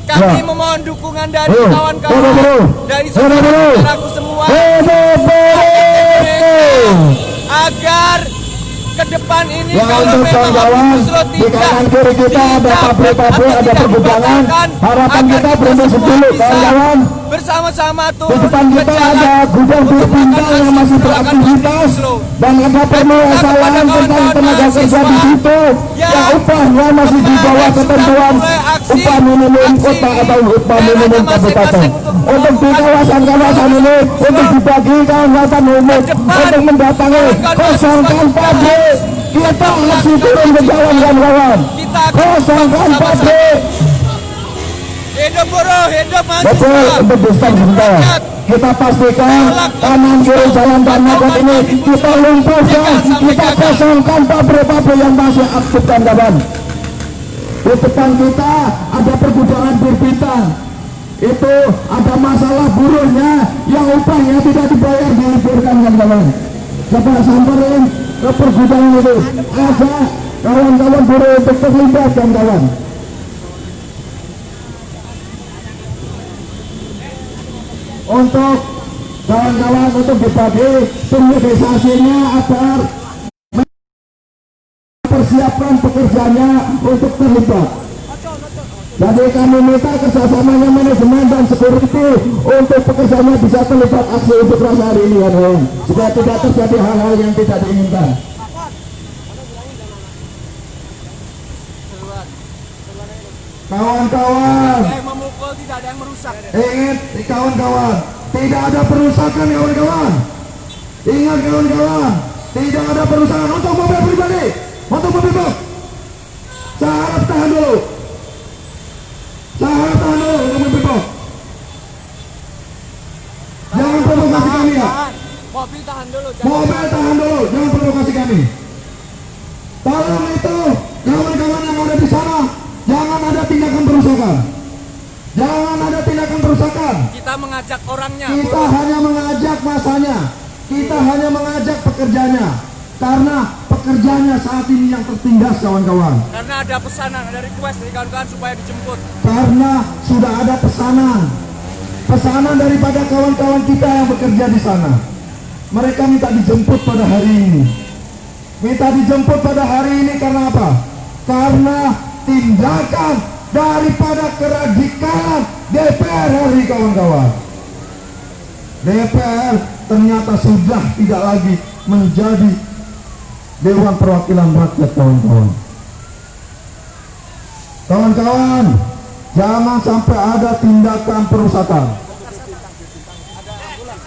Kami Ya. memohon dukungan dari Bro, kawan-kawan, bro, dari bro, bro. saudara-saudaraku semua, agar ke depan ini Ya, kalau untuk memang kawan-kawan, Omnibus Law di kanan kiri kita ada tidak pabrik-pabrik, atau ada tidak pergudangan. dibatalkan, Harapan agar kita berhenti semua dulu, bisa kawan-kawan. bersama-sama Di turun depan ke kita jalan ada gudang untuk Birpinta melakukan yang masih aksi penolakan beraktivitas, Omnibus Law. dan ada permasalahan kepada tentang kawan-kawan tenaga kerja di mahasiswa situ yang upahnya masih di bawah kemarin sudah ketentuan mulai aksi upah minimum aksi kota atau upah daerahnya minimum masing-masing kabupaten. untuk Untuk di kawasan-kawasan ini untuk dibagi kawasan umum depan, untuk mendatangi kawan-kawan kosongkan mahasiswa pabrik. Kita masih turun ke jalan, kawan-kawan. kita akan Kosongkan bersama-sama. pabrik. Hidup buruh, hidup Betul, mahasiswa, untuk besar sebentar. rakyat. Kita pastikan kanan kiri jalan dan mogot ini kita lumpuhkan, kita kosongkan pabrik-pabrik yang masih aktif, kawan-kawan. Di depan kita ada pergudangan Birpinta. Itu ada masalah buruhnya yang upahnya tidak dibayar, diliburkan, kawan-kawan. Coba samperin ke pergudangan itu, ada kawan-kawan buruh untuk terlibat, kawan-kawan. Untuk kawan-kawan untuk dibagi sterilisasinya agar persiapkan pekerjanya untuk terlibat. Jadi kami minta kerjasamanya manajemen dan security untuk pekerjanya bisa terlibat aksi unjuk rasa hari ini, kawan-kawan, supaya tidak terjadi hal-hal yang tidak diinginkan. Kawan-kawan, Ada yang memukul, tidak ada yang merusak. ingat kawan-kawan, tidak ada perusakan, kawan-kawan. Ingat, kawan-kawan, tidak ada perusakan untuk mobil pribadi, untuk mobil box. Saya harap tahan dulu. Saya harap tahan dulu untuk mobil box. Jangan provokasi kami, ya. Tahan. Mobil tahan dulu. jangan- Mobil tahan dulu, jangan provokasi kami. Tolong itu kawan-kawan yang ada di sana, jangan ada tindakan perusakan. Jangan ada tindakan perusakan. Kita mengajak orangnya. Kita hanya mengajak masanya, kita hanya mengajak pekerjanya, karena pekerjanya saat ini yang tertindas, kawan-kawan. Karena ada pesanan, ada request dari kawan-kawan supaya dijemput. Karena sudah ada pesanan daripada kawan-kawan kita yang bekerja di sana. Mereka minta dijemput pada hari ini. Minta dijemput pada hari ini karena apa? Karena tindakan daripada keradikalan DPR RI, kawan-kawan. DPR ternyata sudah tidak lagi menjadi Dewan Perwakilan Rakyat, kawan-kawan. Kawan-kawan, jangan sampai ada tindakan perusakan.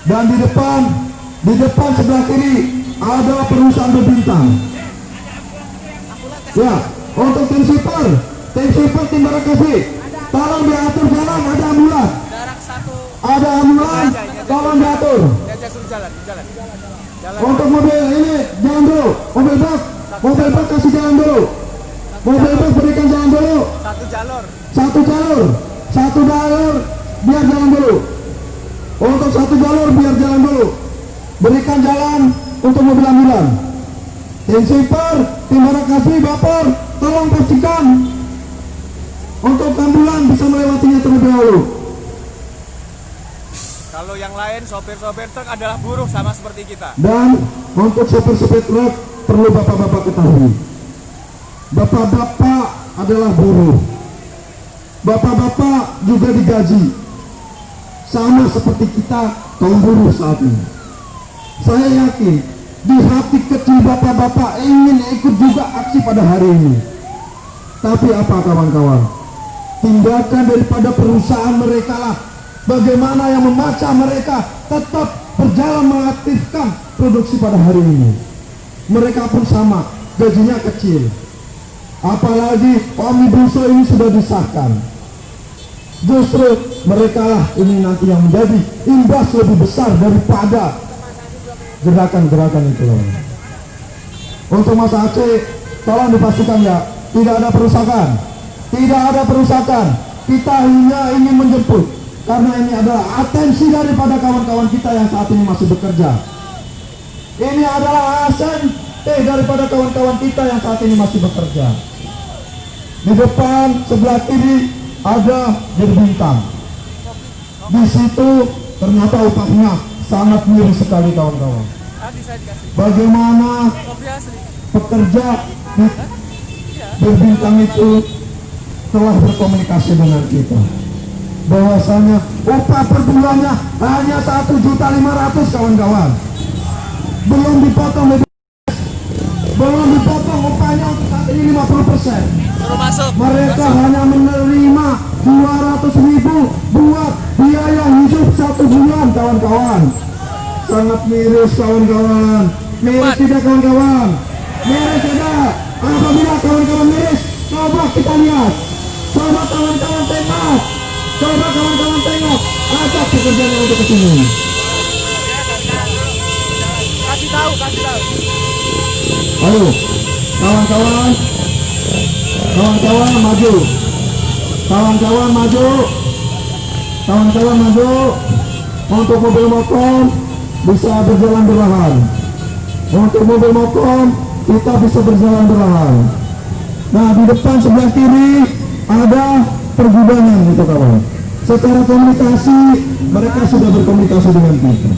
Dan di depan sebelah kiri ada perusahaan berbintang. Ya, untuk tim sipir, tim Barakasi, tolong diatur jalan, ada ambulan. Jarak satu. Ada ambulan, tolong diatur. Diajak suruh jalan. Jalan. Untuk mobil ini jangan dulu, mobil bak kasih jalan dulu. Mobil bak berikan jalan dulu. Satu jalur. Satu jalur biar jalan dulu. Untuk satu jalur biar jalan dulu. Berikan jalan untuk mobil ambulan. Tim sipir, tim Barakasi, Bapor, tolong pastikan untuk ambulan bisa melewatinya terlebih dahulu. Kalau yang lain sopir-sopir truk adalah buruh sama seperti kita. Dan untuk sopir-sopir truk perlu bapak-bapak ketahui, bapak-bapak adalah buruh. Bapak-bapak juga digaji sama seperti kita kaum buruh saat ini. Saya yakin di hati kecil bapak-bapak ingin ikut juga aksi pada hari ini. Tapi apa kawan-kawan? Tindakan daripada perusahaan mereka lah bagaimana yang memaksa mereka tetap berjalan mengaktifkan produksi pada hari ini. Mereka pun sama, gajinya kecil. Apalagi Omnibus Law ini sudah disahkan. Justru mereka lah ini nanti yang menjadi imbas lebih besar daripada gerakan-gerakan itu. Untuk Mas Aceh, tolong dipastikan ya, tidak ada perusakan. Tidak ada perusakan. Kita hanya ingin menjemput, karena ini adalah atensi daripada kawan-kawan kita yang saat ini masih bekerja. Ini adalah atensi daripada kawan-kawan kita yang saat ini masih bekerja. Di depan sebelah kiri ada berbintang. Di situ ternyata upahnya sangat miris sekali kawan-kawan. Bagaimana pekerja di berbintang itu telah berkomunikasi dengan kita bahwasanya upah per bulannya hanya 1.500.000 kawan-kawan. Belum dipotong upahnya untuk saat ini 50%. Mereka hanya menerima 200.000 buat biaya hidup 1 bulan kawan-kawan. Sangat miris kawan-kawan. Miris tidak kawan-kawan? Miris tidak? Apabila kawan-kawan miris, coba kita lihat. Coba kawan-kawan tengok. Coba kawan-kawan tengok. Ajak pekerjaan untuk ke sini. Kasih tahu. Ayo, kawan-kawan. Kawan-kawan maju. Kawan-kawan maju. Kawan-kawan maju. Untuk mobil motor bisa berjalan perlahan. Untuk mobil motor kita bisa berjalan perlahan. Nah, di depan sebelah kiri ada pergudangan gitu kawan. Secara komunikasi mereka sudah berkomunikasi dengan kita.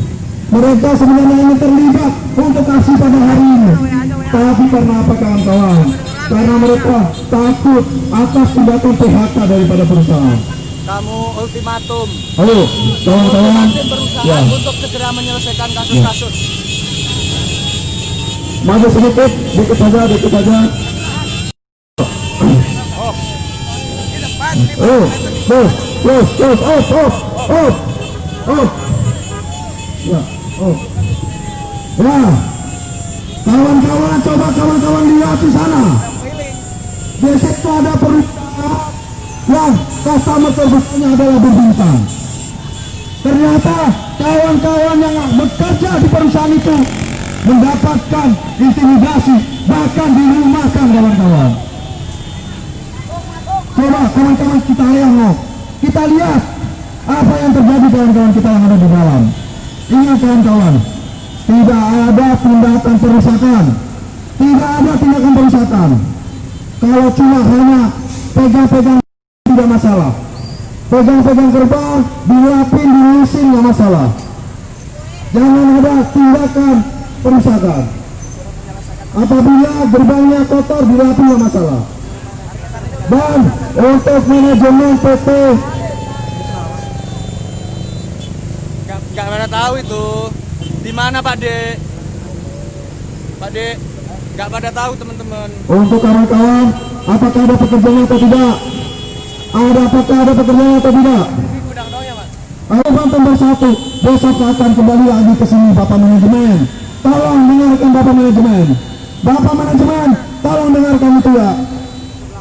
Mereka sebenarnya ini terlibat untuk aksi pada hari ini. Tapi karena apa kawan-kawan? Karena mereka takut atas tindakan PHK daripada perusahaan. Kamu ultimatum. Halo, kawan-kawan. Perusahaan untuk segera menyelesaikan kasus-kasus. Maju sedikit, dikit saja. Oh, close, off. Ya, oh. Ya, kawan-kawan, coba kawan-kawan lihat di sana. Di situ ada perusahaan yang customer terbesarnya adalah berbintang. Ternyata kawan-kawan yang bekerja di perusahaan itu mendapatkan intimidasi, bahkan dirumahkan kawan-kawan. Coba kawan-kawan kita lihat, kita lihat apa yang terjadi kawan-kawan kita yang ada di dalam. Ingat kawan-kawan, tidak ada tindakan perusakan, tidak ada tindakan perusakan. Kalau cuma hanya pegang-pegang tidak masalah, pegang-pegang gerbang, dilapin, dilusin nggak masalah. Jangan ada tindakan perusakan. Apabila gerbangnya kotor, dilapin nggak masalah. Dan untuk manajemen PT, Gak mana tahu itu di mana Pak De, gak pada tahu teman-teman. untuk kawan-kawan, apakah ada pekerjaannya atau tidak? Apakah ada pekerjaannya atau tidak? Alasan nomor 1, besok akan kembali lagi ke sini Bapak Manajemen. Tolong dengarkan Bapak Manajemen. Bapak Manajemen, tolong dengarkan itu ya.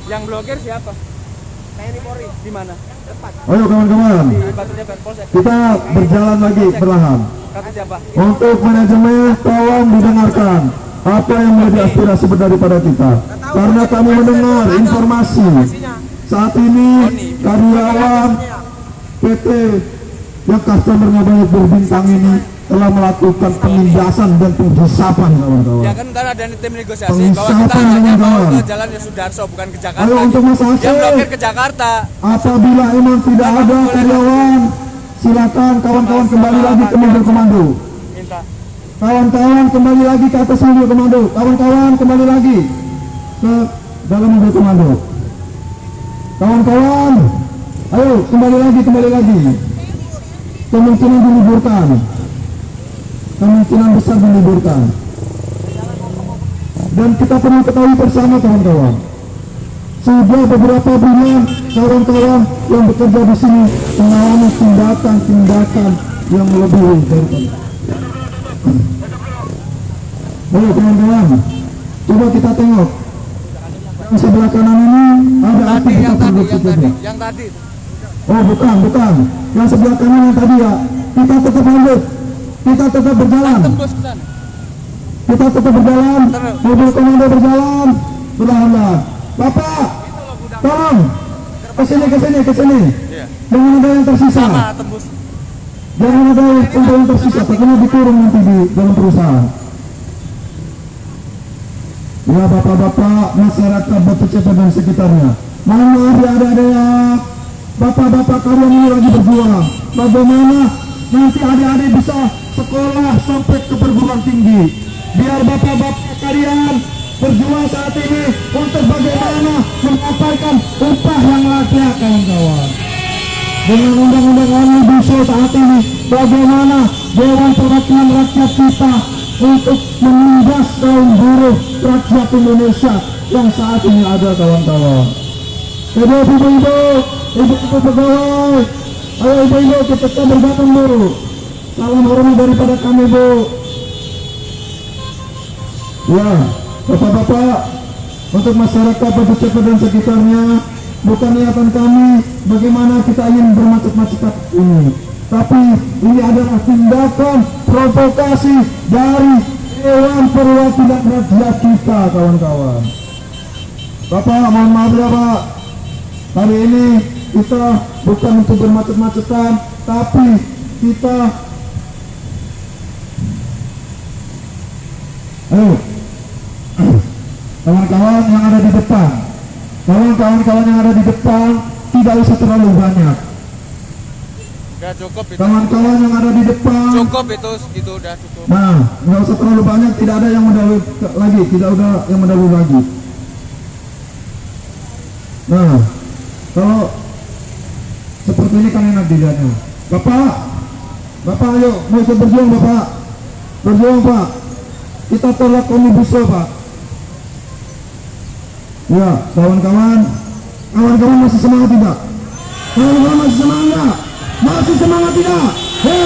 Yang blokir siapa? TNI Polri. Di mana? Tepat. Ayo kawan-kawan, Di Batunya Polsek. kita berjalan lagi perlahan. Kata siapa? Untuk manajemen, tolong didengarkan apa yang menjadi aspirasi daripada kita. Karena kami mendengar informasi saat ini karyawan PT yang customernya banyak berbintang ini telah melakukan penindasan dan penghisapan kawan-kawan. Ya kan ntar ada tim negosiasi bahwa kita hanya mau ke Jalan Yosudarso bukan ke Jakarta. Ayo untuk Mas Yang Aceh, blokir ke Jakarta. apabila emang tidak ada karyawan, silakan kawan-kawan kembali lagi ke mobil komando. Minta. Kawan-kawan kembali lagi ke atas mobil komando. Kawan-kawan kembali lagi ke dalam mobil komando. Kawan-kawan, ayo kembali lagi. Kemungkinan diliburkan. Kemungkinan besar diliburkan. Dan kita perlu ketahui bersama kawan-kawan, sudah beberapa bulan kawan-kawan yang bekerja di sini mengalami tindakan-tindakan yang lebih dari. Baik kawan-kawan, coba kita tengok yang sebelah kanan ini ada apa yang tadi oh bukan yang sebelah kanan yang tadi ya. Kita tetap lanjut, kita tetap berjalan, tembus ke sana. kita tetap berjalan, mobil komando berjalan perlahan-lahan. Bapak tolong ke sini Iya. jangan ada yang tersisa, Sama tembus. jangan ada yang tersisa, takutnya dikurung nanti di dalam perusahaan. Ya bapak-bapak masyarakat Batu Ceper dan sekitarnya, mohon maaf ya adik-adik, bapak-bapak kalian ini lagi berjuang. Bagaimana nanti adik-adik bisa sekolah sampai ke perguruan tinggi, biar bapak-bapak kalian berjuang saat ini untuk bagaimana mendapatkan upah yang layak kawan-kawan. Dengan undang-undang Omnibus Law saat ini, bagaimana Dewan Perwakilan Rakyat kita untuk menindas kaum buruh rakyat Indonesia yang saat ini ada kawan-kawan. Ibu-ibu pegawai, ayo ibu-ibu kita berdatang dulu. Salam hormat daripada kami Bu. Ya, bapak-bapak, untuk masyarakat Batu Ceper dan sekitarnya, bukan niatan kami bagaimana kita ingin bermacet-macetan ini, tapi ini adalah tindakan provokasi dari Dewan Perwakilan Rakyat kita kawan-kawan. Bapak mohon maaf ya Pak, kali ini kita bukan untuk bermacet-macetan, tapi kita kawan-kawan yang ada di depan, kawan-kawan yang ada di depan tidak usah terlalu banyak. Udah cukup itu. Kawan-kawan yang ada di depan Cukup itu segitu udah cukup. nah, nggak usah terlalu banyak, tidak ada yang mendahului lagi, tidak ada yang mendahului lagi. Nah, kalau seperti ini kan enak dilihatnya. Bapak ayo, mau ikut berjuang Bapak, berjuang Pak. Kita tolak Omnibus Law Pak. Ya, kawan-kawan masih semangat tidak? Kawan-kawan masih semangat? Masih semangat tidak? Hei,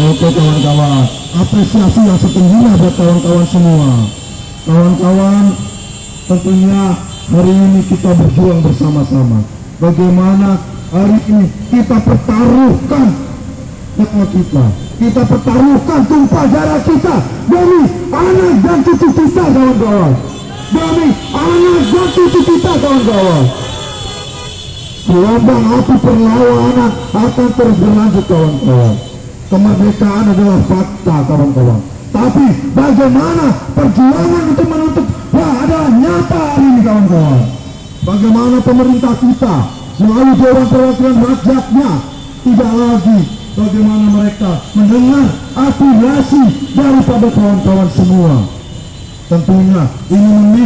oke kawan-kawan, apresiasi yang setingginya buat kawan-kawan semua. Kawan-kawan, tentunya hari ini kita berjuang bersama-sama. Bagaimana hari ini kita pertaruhkan nyawa kita pertaruhkan tumpah darah kita demi anak dan cucu kita kawan-kawan, demi anak dan cucu kita kawan-kawan. Gelombang api perlawanan akan terus berlanjut kawan-kawan. Kemerdekaan adalah fakta kawan-kawan, tapi bagaimana perjuangan untuk menuntut adalah nyata hari ini kawan-kawan. Bagaimana pemerintah kita melalui Dewan Perwakilan Rakyatnya tidak lagi bagaimana mereka mendengar aspirasi daripada kawan-kawan semua. Tentunya ini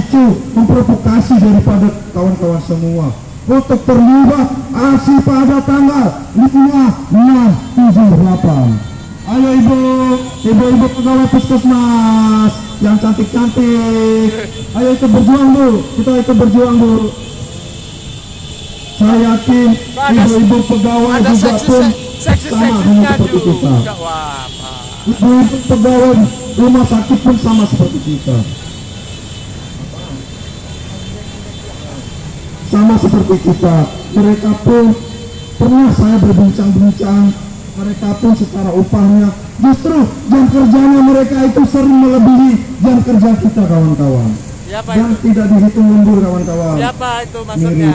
memprovokasi daripada kawan-kawan semua untuk terlibat aksi pada tanggal 5, 6, 7, 8. Ayo ibu pegawai puskesmas yang cantik-cantik, ayo ikut berjuang Bu, kita ikut berjuang Bu. Saya yakin ibu-ibu pegawai juga pun sama seperti kita. Ibu-ibu pegawai rumah sakit pun sama seperti kita. Sama seperti kita, mereka pun pernah saya berbincang-bincang, mereka pun secara upahnya justru jam kerjanya mereka itu sering melebihi jam kerja kita kawan-kawan. Dan tidak dihitung mundur kawan-kawan. Siapa itu maksudnya?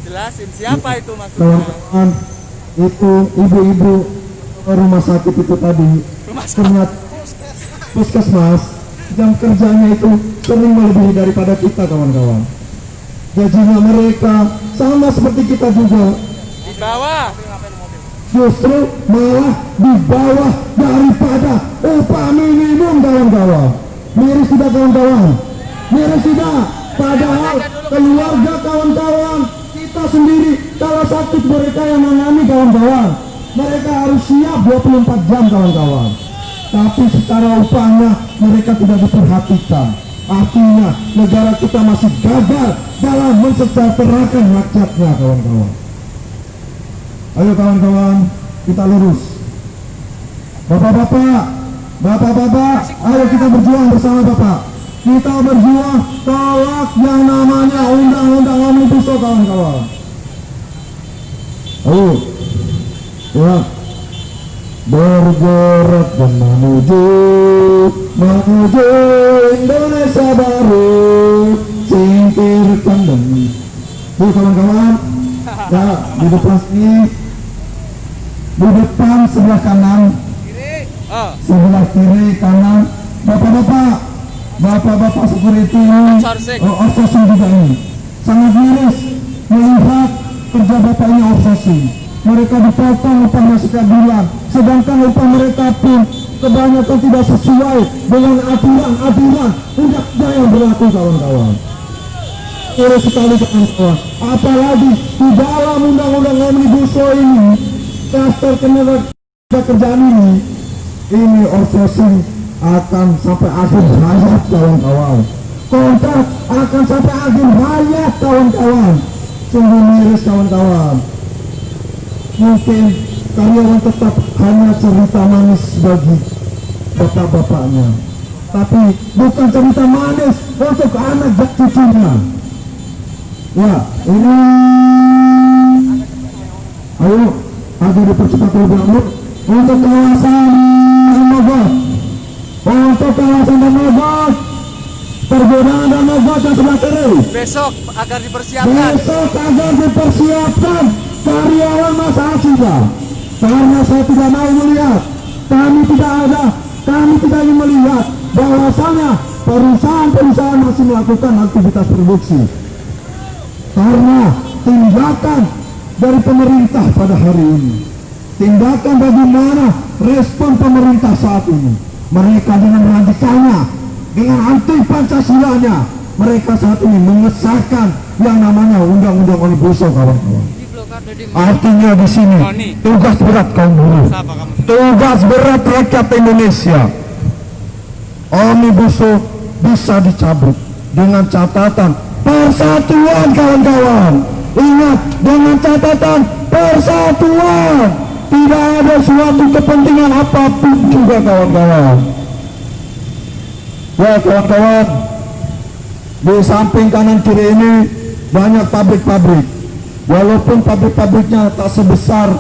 Jelasin siapa itu maksudnya? Kawan-kawan, itu ibu-ibu rumah sakit itu tadi, ternyata puskesmas jam kerjanya itu sering melebihi daripada kita kawan-kawan. Gajinya mereka sama seperti kita juga, Di bawah. justru malah di bawah daripada upah minimum kawan-kawan. Miris tidak kawan-kawan? Miris tidak? Padahal keluarga kawan-kawan kita sendiri kalau sakit mereka yang menangani kawan-kawan. mereka harus siap 24 jam kawan-kawan. Tapi secara upahnya mereka tidak diperhatikan. Artinya negara kita masih gagal dalam mensejahterakan rakyatnya kawan-kawan. Ayo kawan-kawan, kita lurus. Bapak-bapak, bapak-bapak, ayo kita berjuang bersama Bapak. Kita berjuang tolak yang namanya undang-undang Omnibus Law kawan-kawan. Ayo, ya, bergerak dan menuju Indonesia baru, singkirkan demi. Tuh kawan-kawan, ya di depan sini, di depan sebelah kanan, sebelah kiri kanan, bapak-bapak security ini, outsourcing juga ini, sangat miris melihat kerja bapak ini outsourcing. Mereka dipotong upahnya sekeadilan, sedangkan upah mereka pun kebanyakan tidak sesuai dengan aturan-aturan undang-undang yang berlaku kawan-kawan. Miris sekali kawan-kawan. Apalagi di dalam undang-undang Omnibus Law ini, klaster tenaga kerjaan ini outsourcing akan sampai akhir hayat kawan-kawan. Kontrak akan sampai akhir hayat kawan-kawan. Sungguh miris kawan-kawan. Mungkin karyawan tetap hanya cerita manis bagi bapak-bapaknya, tapi bukan cerita manis untuk anak dan cucunya. Ya, ini ayo agar dipercepat lebih lanjut untuk kawasan Mogot, untuk kawasan Mogot, pergudangan dan Mogot yang sebelah kiri. Besok agar dipersiapkan. Besok agar dipersiapkan karyawan masa Asida. Karena saya tidak mau melihat, kami tidak ingin melihat bahwasanya perusahaan-perusahaan masih melakukan aktivitas produksi. Karena tindakan dari pemerintah pada hari ini, tindakan bagaimana respon pemerintah saat ini, mereka dengan radikalnya, dengan anti Pancasilanya, mereka saat ini mengesahkan yang namanya undang-undang Omnibus Law kawan-kawan. Artinya di sini tugas berat kaum buruh, tugas berat rakyat Indonesia. Omnibus Law bisa dicabut dengan catatan persatuan kawan-kawan. Ingat, dengan catatan persatuan, tidak ada suatu kepentingan apapun juga kawan-kawan. Ya kawan-kawan, di samping kanan kiri ini banyak pabrik-pabrik. Walaupun pabrik-pabriknya tak sebesar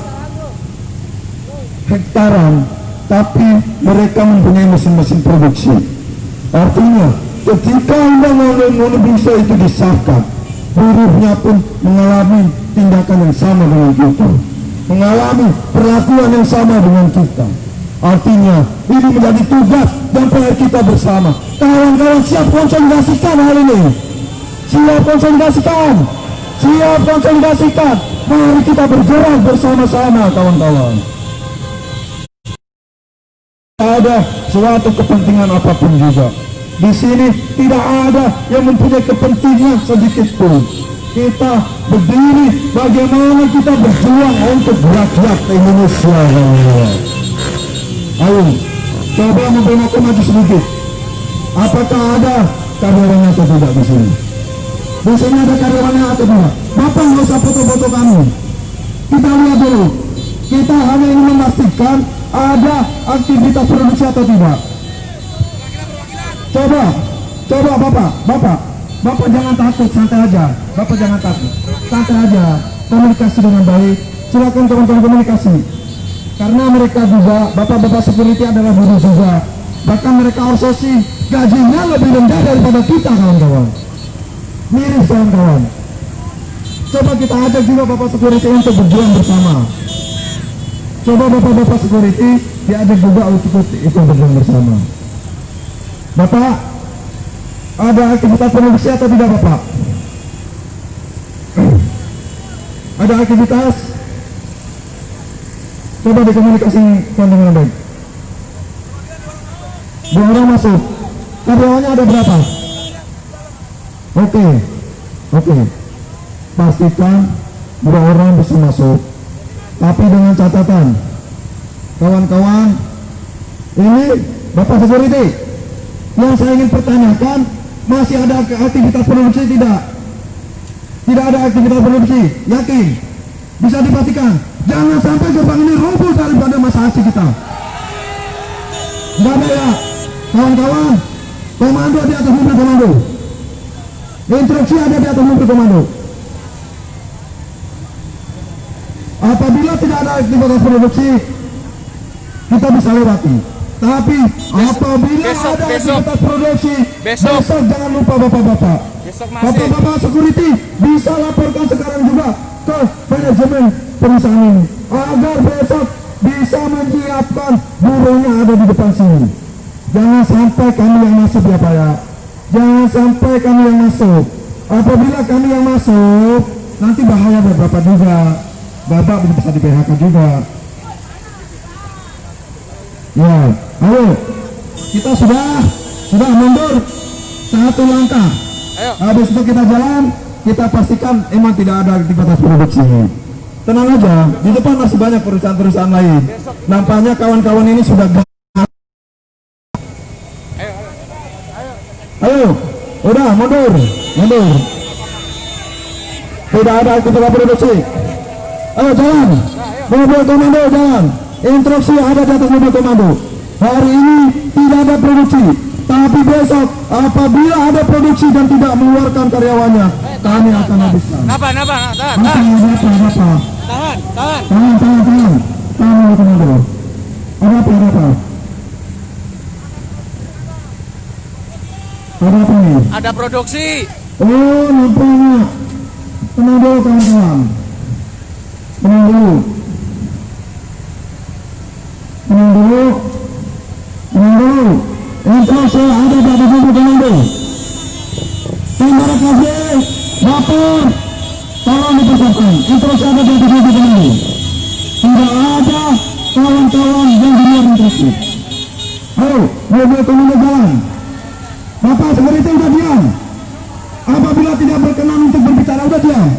hektaran, tapi mereka mempunyai mesin-mesin produksi. Artinya ketika undang-undang Omnibus Law itu disahkan, buruhnya pun mengalami tindakan yang sama dengan kita, mengalami perlakuan yang sama dengan kita. Artinya ini menjadi tugas dan PR kita bersama. Kawan-kawan siap konsolidasikan hal ini, siap konsolidasikan. Siap konsolidasikan, mari kita bergerak bersama-sama kawan-kawan. Tidak ada suatu kepentingan apapun juga. Di sini tidak ada yang mempunyai kepentingan sedikit pun. Kita berdiri bagaimana kita berjuang untuk rakyat Indonesia kawan-kawan. Ayo, coba memberi aku maju sedikit. Apakah ada karyawannya atau tidak di sini? Di sini ada karyawannya atau tidak? Bapak nggak usah foto-foto kami. Kita lihat dulu. Kita hanya ingin memastikan ada aktivitas produksi atau tidak. Coba Bapak jangan takut, santai aja. Bapak jangan takut, santai aja. Komunikasi dengan baik. Silakan teman-teman komunikasi. Karena mereka juga, bapak-bapak security adalah buruh juga. Bahkan mereka outsourcing, gajinya lebih rendah daripada kita kawan-kawan. Miris kawan-kawan. Coba kita ajak juga bapak security untuk berjuang bersama. Coba bapak-bapak security diajak juga untuk ikut berjuang bersama. Bapak, ada aktivitas produksi atau tidak Bapak? Ada aktivitas? Coba dikomunikasikan dengan baik. 2 orang masuk. Karyawannya ada berapa? Oke. Pastikan 2 orang bisa masuk. Tapi dengan catatan kawan-kawan, ini Bapak Security, yang saya ingin pertanyakan, masih ada aktivitas produksi tidak? Tidak ada aktivitas produksi, yakin? Bisa dipastikan, jangan sampai gerbang ini roboh daripada masa aksi kita. Tidak ada ya, kawan-kawan, komando di atas mobil komando. Instruksi ada di atas mobil komando. Apabila tidak ada aktivitas produksi, kita bisa lewati. Tapi apabila ada aktivitas produksi, besok jangan lupa bapak-bapak. Bapak-bapak security bisa laporkan sekarang juga ke manajemen perusahaan ini agar besok bisa menyiapkan buruhnya ada di depan sini. Jangan sampai kami yang masuk ya Pak ya. Jangan sampai kami yang masuk. Apabila kami yang masuk, nanti bahaya buat Bapak juga. Bapak bisa di PHK juga. Ya, ayo. Kita sudah mundur satu langkah. Ayo. Habis itu kita jalan, kita pastikan emang tidak ada aktivitas produksi. Tenang aja, di depan masih banyak perusahaan-perusahaan lain. Nampaknya kawan-kawan ini sudah ayo, udah mundur. Tidak ada aktivitas produksi. Ayo jalan, mobil komando jalan. Instruksi ada di atas mobil komando. Hari ini tidak ada produksi, tapi besok apabila ada produksi dan tidak mengeluarkan karyawannya, kami akan habiskan. Tahan. Mobil komando. Ada apa? Ada apa nih? Ada produksi. Oh, nampaknya. Tenang dulu kawan-kawan. Tenang dulu. Instruksi ada di atas mobil komando. Terima kasih. Lapor. Tolong dipersiapkan. Instruksi ada di atas mobil komando. Tidak ada kawan-kawan yang di luar instruksi. Ayo, mobil komando jalan. Bapak security udah diam. Apabila tidak berkenan untuk berbicara udah diam.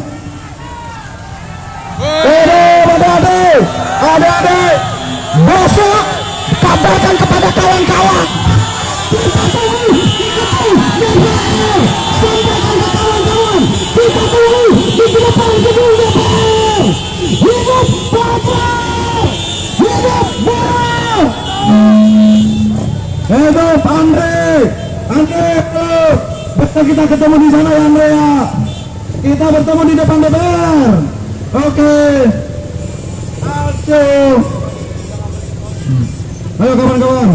Adik-adik, besok kabarkan kepada kawan-kawan. Kita tunggu, sampaikan ke kawan-kawan. Kita tunggu di depan gedung DPR. Hidup Bapak, hidup Bapak. Hidup Andre, besok kita ketemu di sana ya Andre ya. Kita bertemu di depan DPR. Oke. Ayo kawan-kawan.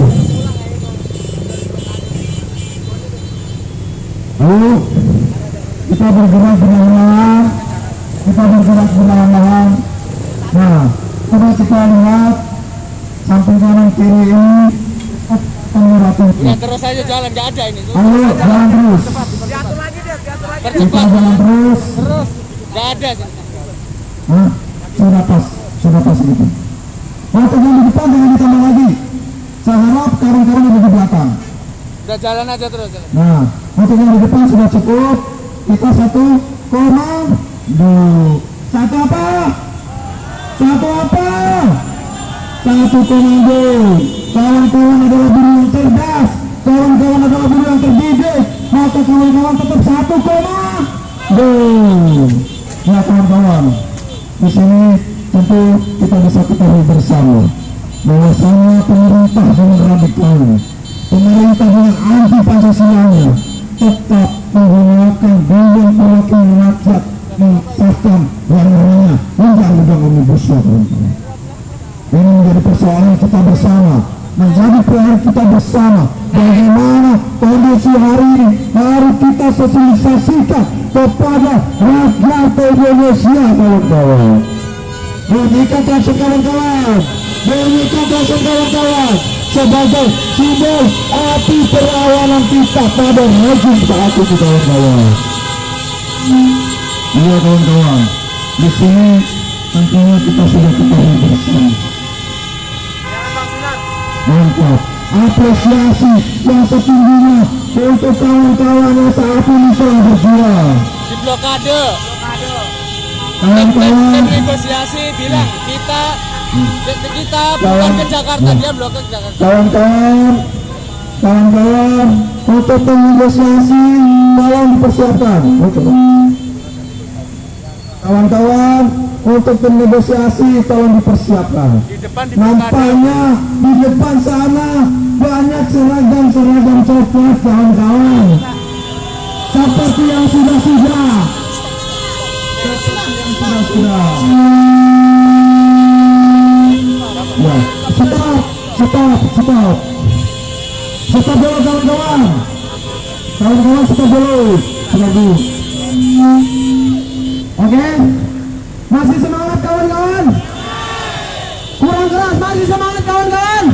Ayo kita bergerak perlahan-lahan. Nah, coba kita lihat samping kanan kiri ini pengurangan. Ya terus aja jalan, nggak ada ini. Ayo jalan terus. Diatur lagi. Kita jalan terus. Nggak ada sih. Nah, sudah pas gitu. Waktu yang di depan jangan ditambah lagi. Saya harap kawan-kawan yang di belakang. Udah jalan aja terus. Nah, untuk yang di depan sudah cukup. Kita 1,2. Satu apa? Satu komando. Kawan-kawan adalah guru yang cerdas. Kawan-kawan adalah guru yang terdidik. Maka kawan-kawan tetap 1,2. Nah kawan-kawan, di sini tentu kita bisa ketahui bersama bahwasanya pemerintah dengan radikal, pemerintah dengan anti Pancasilanya tetap menggunakan bimbing perwakilan rakyat mengesahkan yang namanya undang-undang omnibus law. Ini menjadi persoalan kita bersama, menjadi PR kita bersama. Bagaimana kondisi hari ini harus kita sosialisasikan kepada rakyat Indonesia, kawan-kawan. Bunyikan klakson kawan-kawan, sebagai simbol api perlawanan kita pada rejim saat itu, kawan-kawan. Iya kawan-kawan, di sini tentunya kita sudah ketahui bersama. Mantap, apresiasi yang setingginya untuk kawan-kawan yang saat ini telah berjuang. Di blokade. Kawan-kawan Negosiasi bilang kita Kita bukan ke Jakarta, dia blok ke Jakarta. Kawan-kawan untuk negosiasi tolong dipersiapkan. Kawan-kawan untuk negosiasi tolong dipersiapkan. Di depan di Nampaknya di depan sana banyak seragam coklat kawan-kawan. Seperti yang sudah-sudah. Ya, stop dulu kawan-kawan. Stop dulu. Oke, masih semangat kawan-kawan? Kurang keras, masih semangat kawan-kawan?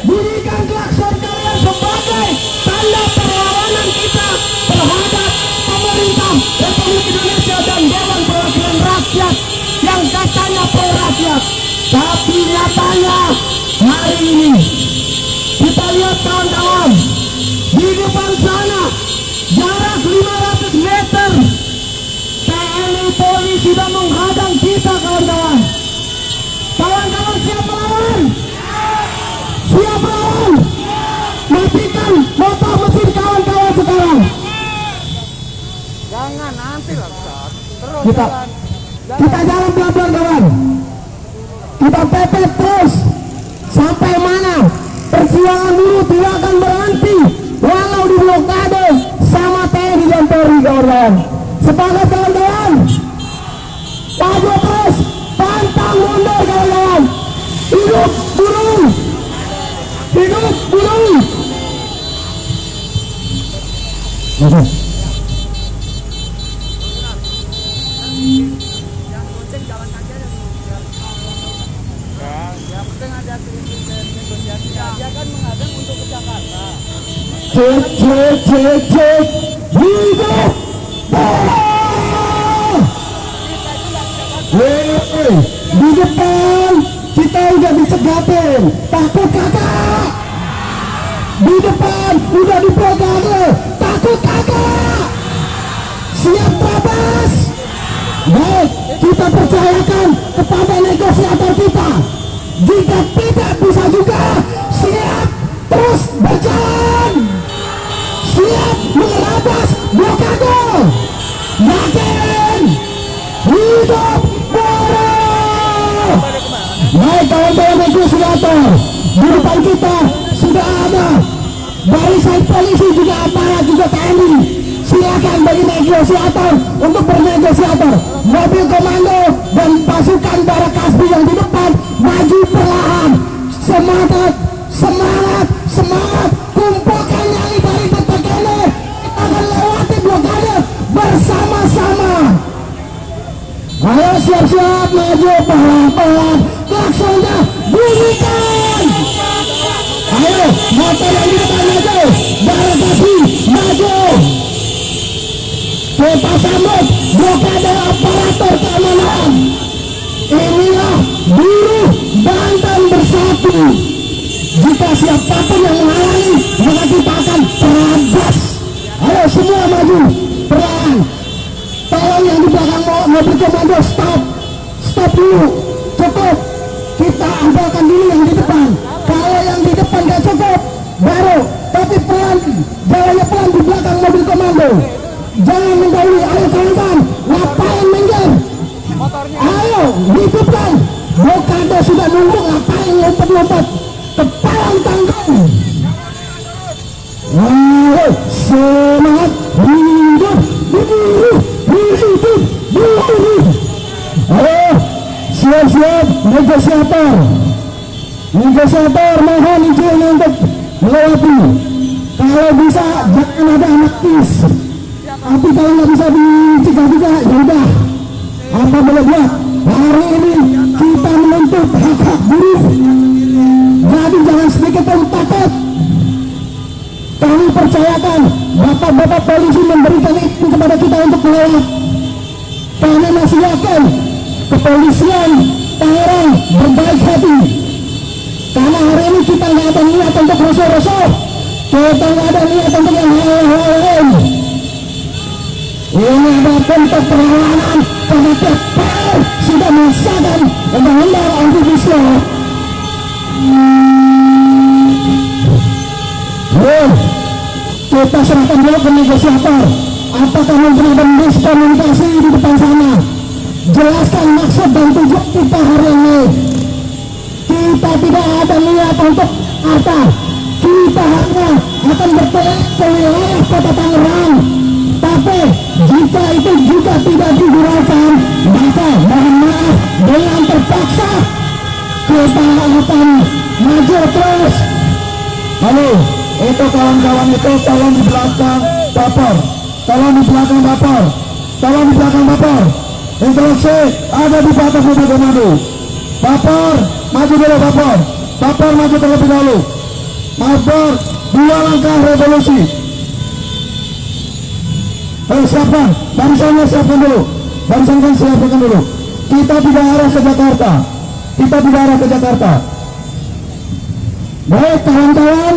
Bunyikan klakson kalian sebagai tanda perlawanan kita terhadap pemerintah Republik Indonesia dan Dewan Perwakilan Rakyat yang katanya pro rakyat. Tapi nyatanya hari ini kita lihat kawan-kawan, di depan sana jarak 500 meter TNI Polri sudah menghadang kita kawan-kawan. Kawan-kawan siap melawan? Siap melawan? Matikan motor mesin kawan-kawan sekarang. Jangan nanti lah Ustaz. Terus Kita jalan pelan-pelan kawan. Kita pepet terus sampai mana perjuangan dulu tidak akan berhenti walau di blokade sama TNI dan Polri kawan-kawan. Semangat kawan-kawan, maju terus, pantang mundur kawan-kawan. Hidup burung, hidup burung. yang penting ada negosiasi. Dia kan menghadang untuk ke Jakarta. Cek, hidup. Di depan kita udah dicegatin, takut kakak. Di depan udah diblokade, takut kakak. Siap terabas. Baik, kita percayakan kepada negosiator kita. Jika tidak bisa juga, siap terus berjalan. Siap menerabas blokade. Makin hidup buruh. Baik kawan-kawan negosiator, di depan kita sudah ada barisan polisi, juga aparat, juga TNI. Silakan bagi negosiator untuk bernegosiator. Mobil komando dan pasukan para kasbi yang di depan maju perlahan. Semangat, semangat, semangat. Kumpulkan nyali dari detak ini. Kita akan lewati blokade bersama-sama. Ayo siap-siap maju pelan-pelan. Klaksonnya bunyikan. Ayo motor yang di depan maju. Para kasbi maju. Kita sambut blokade aparatur keamanan. Inilah buruh Banten bersatu. Jika siapapun yang menghalangi, maka kita akan terabas. Ayo semua maju pelan. Tolong yang di belakang mobil komando stop dulu, cukup. Kita ambilkan dulu yang di depan. Kalau yang di depan gak cukup, baru. Tapi pelan, jalannya pelan di belakang mobil komando. Jangan mendahului. Ayo kawan-kawan, ngapain minggir? Ayo hidupkan. Blokade sudah nunggu, ngapain lompat-lompat? Kepalang tanggung. Ayo semangat, hidup buruh. Ayo siap-siap negosiator mohon izin untuk melewati. Kalau bisa jangan ada anarkis. Tapi kalau nggak bisa dicegah-cegah, ya udah. Apa boleh buat? Hari ini kita menuntut hak-hak buruh. Jadi jangan sedikit pun takut. Kami percayakan bapak-bapak polisi memberikan izin kepada kita untuk melewat. Kami masih yakin kepolisian Tangerang berbaik hati. Karena hari ini kita nggak ada niat untuk rusuh-rusuh. Kita nggak ada niat untuk yang lain. Ini ada bentuk perlawanan terhadap sudah mengesahkan undang-undang Omnibus Law. Kita serahkan dulu ke negosiator. Apakah mungkin ada miskomunikasi di depan sana? Jelaskan maksud dan tujuan kita hari ini. Kita tidak ada niat untuk harta. Kita hanya akan bertolak ke wilayah kota Tangerang. Tapi jika itu juga tidak digunakan, maka mohon maaf, dengan terpaksa kita akan maju terus. Halo, itu kawan-kawan itu tolong di belakang dapur, tolong di belakang dapur, tolong di belakang dapur. Instruksi ada di batas mobil komando. Dapur, maju dulu dapur. Dapur maju terlebih dahulu. Dapur, 2 langkah revolusi. Ayo siapkan, barisannya siapkan dulu. Barisannya siapkan dulu. Kita tidak arah ke Jakarta. Kita tidak arah ke Jakarta. Baik kawan-kawan,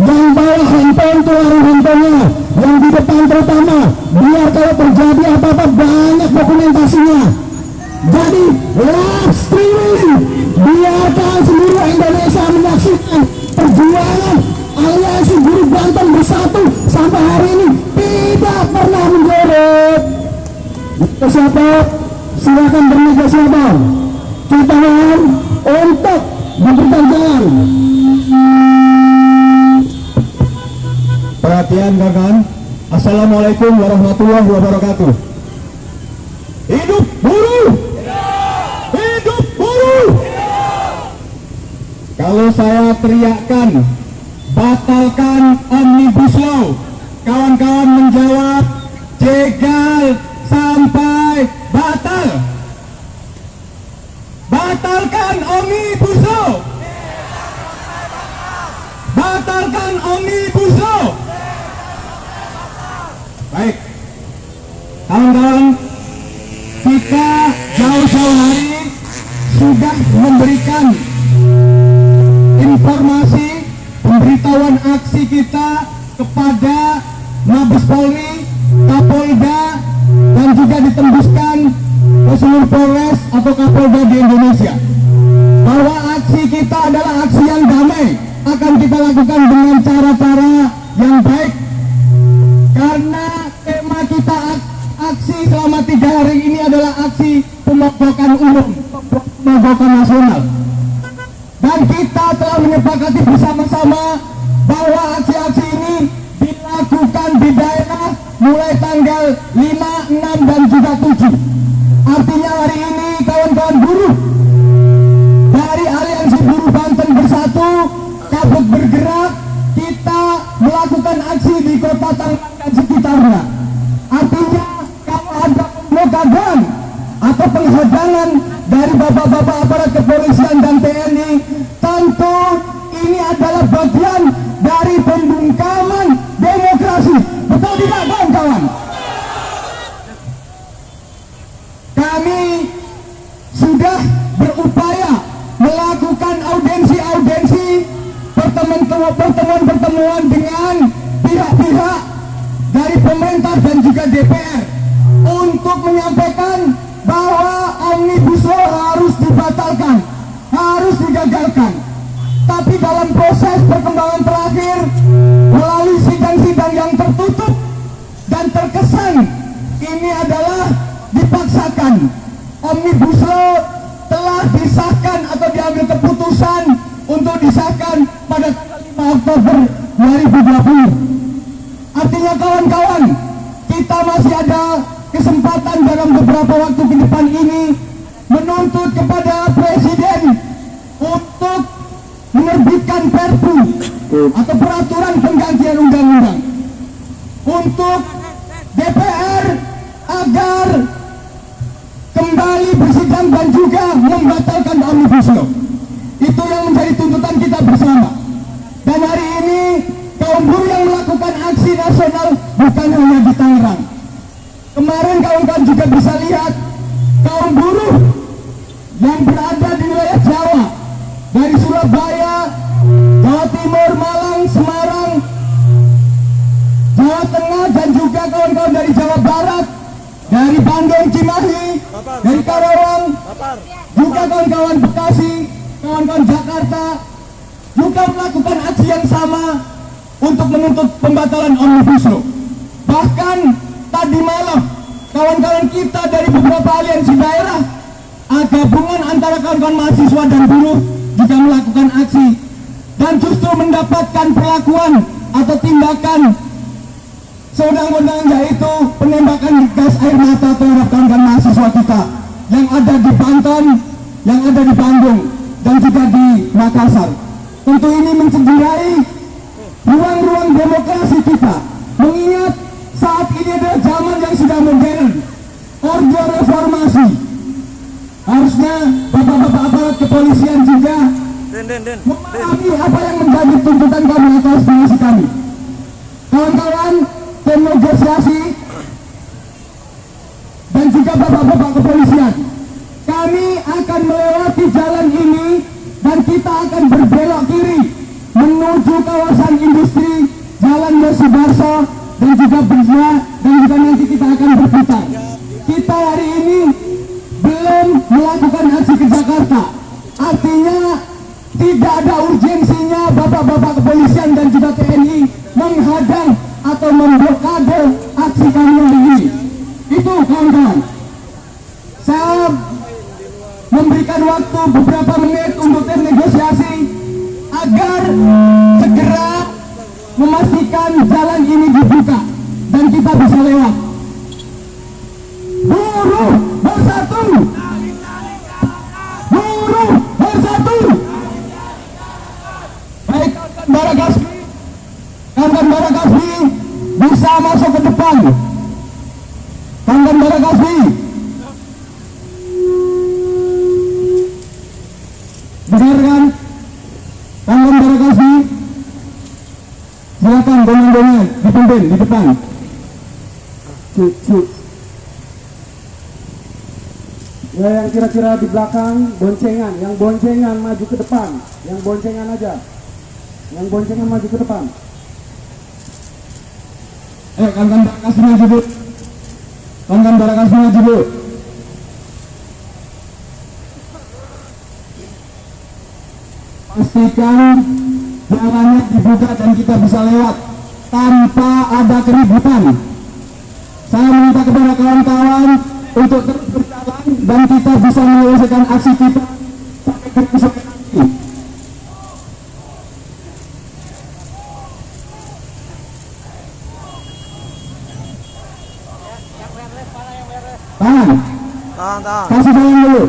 yang bawah handphone keluarin handphonenya, yang di depan terutama, biar kalau terjadi apa-apa banyak dokumentasinya. Jadi live streaming, biarkan seluruh Indonesia menyaksikan perjuangan aliansi buruh Banten bersatu sampai hari ini tidak pernah menjorok. Negosiator, silakan bernegosiator. Kita mohon untuk memberikan jalan. Perhatian kawan. Assalamualaikum warahmatullahi wabarakatuh. Hidup buruh! Hidup buruh! Kalau saya teriakkan batalkan Omnibus Law, kawan-kawan menjawab jegal sampai batal. Batalkan Omnibus Law. Batalkan Omnibus Law. Baik, kawan-kawan, kita jauh-jauh hari sudah memberikan informasi pemberitahuan aksi kita kepada Mabes Polri, Kapolda, dan juga ditembuskan ke seluruh Polres atau Kapolda di Indonesia bahwa aksi kita adalah aksi yang damai, akan kita lakukan dengan cara-cara yang baik karena tema kita aksi selama 3 hari ini adalah aksi pemogokan umum, pemogokan nasional, dan kita telah menyepakati bersama-sama bahwa aksi-aksi ini dilakukan di daerah mulai tanggal 5, 6, dan juga 7. Artinya hari ini kawan-kawan buruh dari Aliansi Buruh Banten Bersatu Kabut bergerak, kita melakukan aksi di kota Tangerang dan sekitarnya. Artinya kalau ada pembokadan atau penghadangan dari bapak-bapak aparat kepolisian dan TNI, tentu ini adalah bagian dari pembungkaman demokrasi. Betul tidak kawan-kawan? Kami sudah berupaya melakukan audiensi-audiensi, pertemuan-pertemuan dengan pihak-pihak dari pemerintah dan juga DPR untuk menyampaikan bahwa Omnibus Law harus dibatalkan, harus digagalkan. Tapi dalam proses perkembangan terakhir melalui sidang-sidang yang tertutup dan terkesan ini adalah dipaksakan, Omnibus Law telah disahkan atau diambil keputusan untuk disahkan pada 5 Oktober 2020. Artinya kawan-kawan, kita masih ada kesempatan dalam beberapa waktu ke depan ini menuntut kepada Presiden untuk menerbitkan Perpu atau peraturan penggantian undang-undang, untuk DPR agar kembali bersidang dan juga membatalkan Omnibus Law. Itu yang menjadi tuntutan kita bersama. Dan hari ini kaum buruh yang melakukan aksi nasional bukan hanya di Tangerang. Kemarin kawan-kawan juga bisa lihat kaum buruh yang berada di wilayah Jawa, dari Surabaya, Jawa Timur, Malang, Semarang, Jawa Tengah, dan juga kawan-kawan dari Jawa Barat, dari Bandung, Cimahi, dari Karawang, juga kawan-kawan Bekasi, kawan-kawan Jakarta juga melakukan aksi yang sama untuk menuntut pembatalan Omnibus Law. Bahkan tadi malam kawan-kawan kita dari beberapa aliansi daerah, gabungan antara kawan-kawan mahasiswa dan buruh juga melakukan aksi dan justru mendapatkan perlakuan atau tindakan sewenang-wenang, yaitu penembakan gas air mata terhadap kawan-kawan mahasiswa kita yang ada di Banten, yang ada di Bandung, dan juga di Makassar. Tentu ini mencederai ruang-ruang demokrasi kita, mengingat saat ini adalah zaman yang sudah modern, orde reformasi. Harusnya bapak-bapak aparat kepolisian juga memahami apa yang menjadi tuntutan kami atau aspirasi kami. Kawan-kawan tim negosiasi dan juga bapak-bapak kepolisian, kami akan melewati jalan ini dan kita akan berbelok kiri menuju kawasan industri Jalan Yosudarso dan juga Berja, dan juga nanti kita akan berputar. Kita hari ini belum melakukan aksi ke Jakarta, artinya tidak ada urgensinya bapak-bapak kepolisian dan juga TNI menghadang atau memblokade aksi kami hari ini. Itu kawan-kawan, saya memberikan waktu beberapa menit untuk tim negosiasi agar segera memastikan jalan ini dibuka dan kita bisa lewat. Buruh bersatu, buruh bersatu. Baik, kawan-kawan Barakasbi bisa masuk ke depan. Kawan-kawan Barakasbi, dengarkan. Kawan-kawan Barakasbi, silakan dongan-dongan dipimpin di depan. Ya, yang kira-kira di belakang boncengan, yang boncengan maju ke depan, yang boncengan aja, yang boncengan maju ke depan. Kawan-kawan Barakasbi maju dulu. Kawan-kawan Barakasbi maju dulu. Pastikan jalannya dibuka dan kita bisa lewat tanpa ada keributan. Saya minta kepada kawan-kawan untuk terus berjalan dan kita bisa menyelesaikan aksi kita sampai ke pusat nanti. Tahan. Kasih jalan dulu.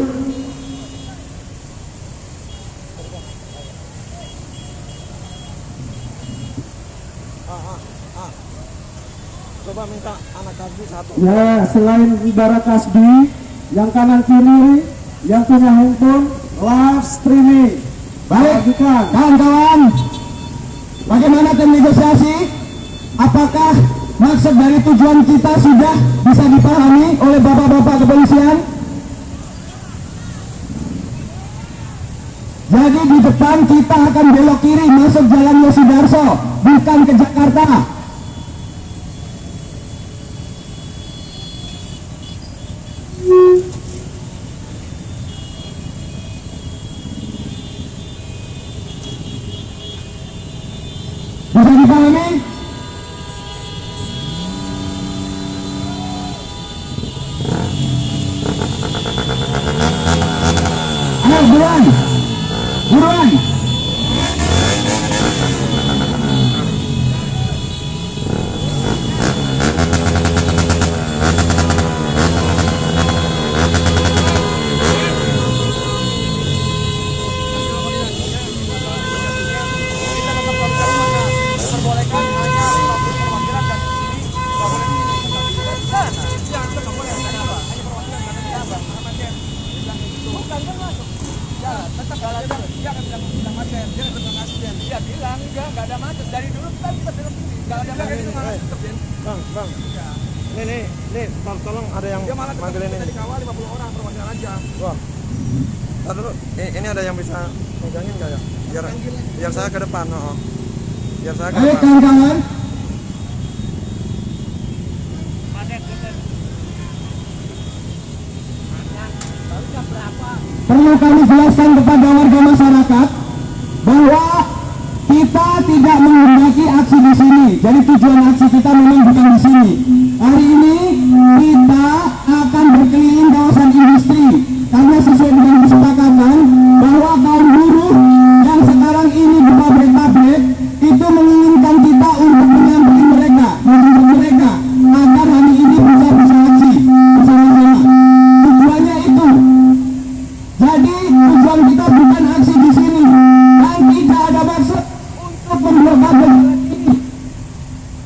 Coba minta anak kasbi satu. Ya, selain Barakasbi, yang kanan kiri, yang punya handphone, live streaming. Baik, Majukan. kawan-kawan, bagaimana tim negosiasi? Apakah maksud dari tujuan kita sudah bisa dipahami oleh bapak-bapak kepolisian? Jadi di depan kita akan belok kiri masuk Jalan Yosudarso, bukan ke Jakarta. Bisa dipahami? Ayo buruan, buruan. Perbolehkan hanya 50 perwakilan dan ini nggak boleh di sana. Yang itu nggak boleh, karena apa? Hanya perwakilan dan ini apa? Karena macet. Dia bilang gitu. Bukan kan masuk. Ya, tetap jalan terus. Dia akan bilang macet. Dia akan bilang accident. Dia bilang nggak ada macet. Dari dulu kita bilang nggak ada macet itu nggak macet. Bang. Nih, tolong ada yang Dia malah manggil ini. kita dikawal 50 orang perwakilan aja. Wah. Ntar dulu, ini ada yang bisa megangin nggak ya? Biar saya ke depan, biar saya ke Ayo depan. kawan-kawan, Baru jam berapa? perlu kami jelaskan kepada warga masyarakat bahwa kita tidak menghendaki aksi di sini. Jadi tujuan aksi kita memang bukan di sini. Hari ini kita akan berkeliling kawasan industri karena sesuai dengan kesepakatan bahwa kaum buruh yang sekarang ini di pabrik-pabrik itu menginginkan kita untuk menyampaikan mereka, menjemput mereka agar hari ini bisa aksi bersama-sama. Tujuannya itu. Jadi tujuan kita bukan aksi di sini dan tidak ada maksud untuk memblokade ini.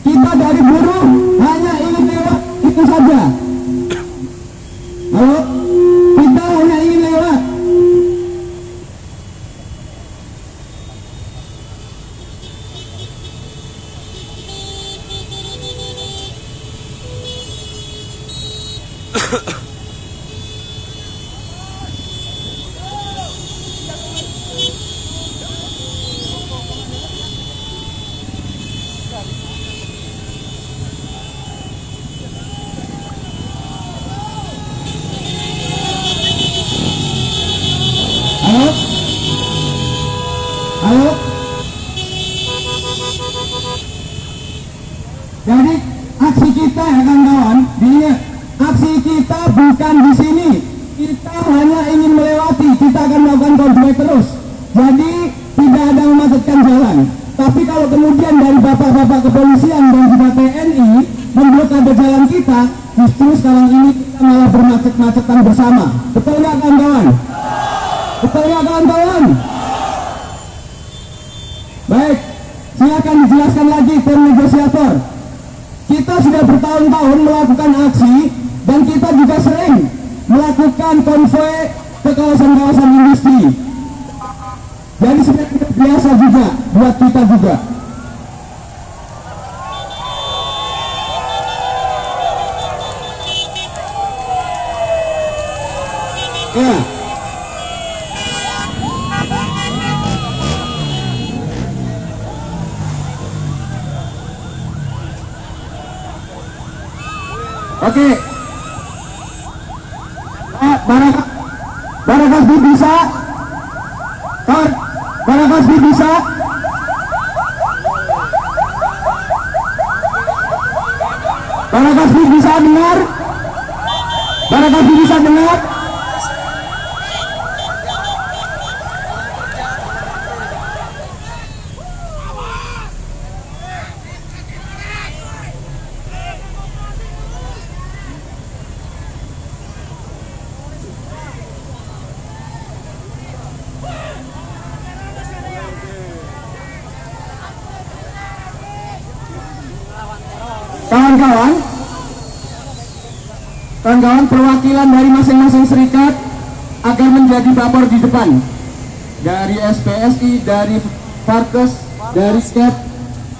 Kita dari buruh hanya ingin lewat itu saja. Halo? Kita hanya ingin lewat. Halo? Halo? Jadi aksi kita ya kawan-kawan, diingat, aksi kita bukan di sini. Kita hanya ingin melewati, kita akan melakukan konvoy terus. Jadi tidak ada memacetkan jalan. Tapi kalau kemudian dari bapak-bapak kepolisian dan juga TNI memblokade jalan kita, justru sekarang ini kita malah bermacet-macetan bersama. Betul nggak kawan-kawan? Betul nggak kawan-kawan? Baik, silakan dijelaskan lagi tim negosiator. Kita sudah bertahun-tahun melakukan aksi dan kita juga sering melakukan konvoy ke kawasan-kawasan industri. Jadi sudah biasa juga buat kita juga. Ya. Oke. Barakasbi bisa? Barakasbi bisa? Barakasbi bisa dengar? Barakasbi bisa dengar? Kawan-kawan, perwakilan dari masing-masing serikat akan menjadi bapor di depan. Dari SPSI, dari Farkes, dari SKEP,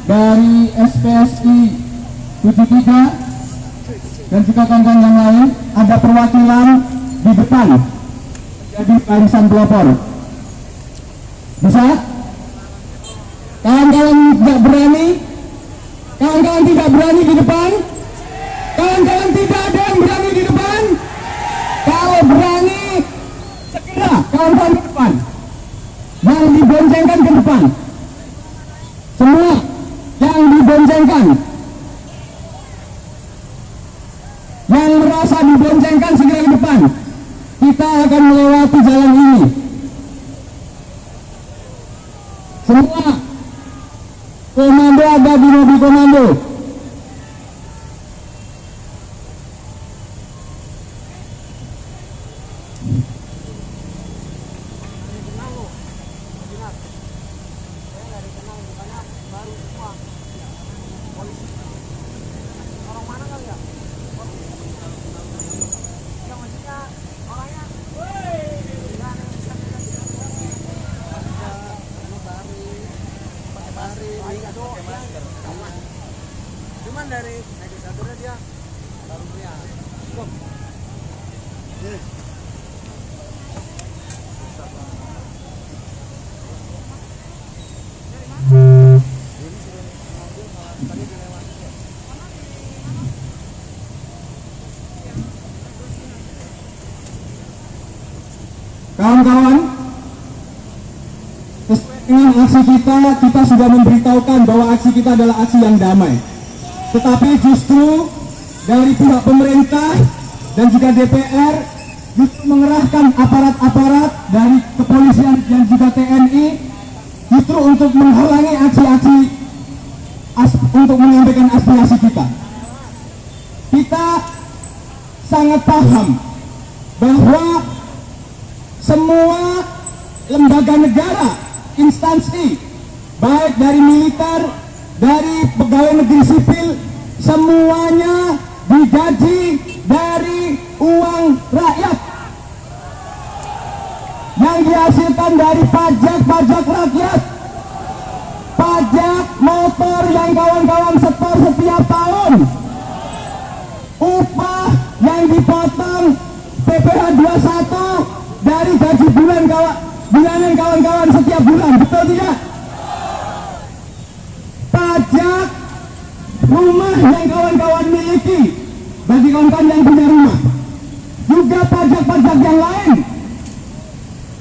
dari SPSI 73, dan juga kawan-kawan yang lain, ada perwakilan di depan. Jadi barisan pelopor. Bisa? Kawan-kawan tidak berani? Kawan-kawan tidak berani di depan? Kawan-kawan tidak ada yang berani di depan? Kalau berani, segera kawan-kawan ke depan. Yang diboncengkan ke depan. Semua yang diboncengkan. Yang merasa diboncengkan segera ke depan. Kita akan melewati jalan ini. Semua komando ada di mobil komando. Cuman dari negosiatornya dia baru lihat. dengan aksi kita sudah memberitahukan bahwa aksi kita adalah aksi yang damai. Tetapi justru dari pihak pemerintah dan juga DPR justru mengerahkan aparat-aparat dari kepolisian dan juga TNI justru untuk menghalangi aksi-aksi untuk menyampaikan aspirasi kita. Kita sangat paham bahwa semua lembaga negara, instansi, baik dari militer, dari pegawai negeri sipil, semuanya digaji dari uang rakyat yang dihasilkan dari pajak rakyat, pajak motor yang kawan-kawan setor setiap tahun, upah yang dipotong PPh 21 dari gaji bulanan kawan-kawan setiap bulan, betul tidak? Pajak rumah yang kawan-kawan miliki bagi kawan-kawan yang punya rumah, juga pajak-pajak yang lain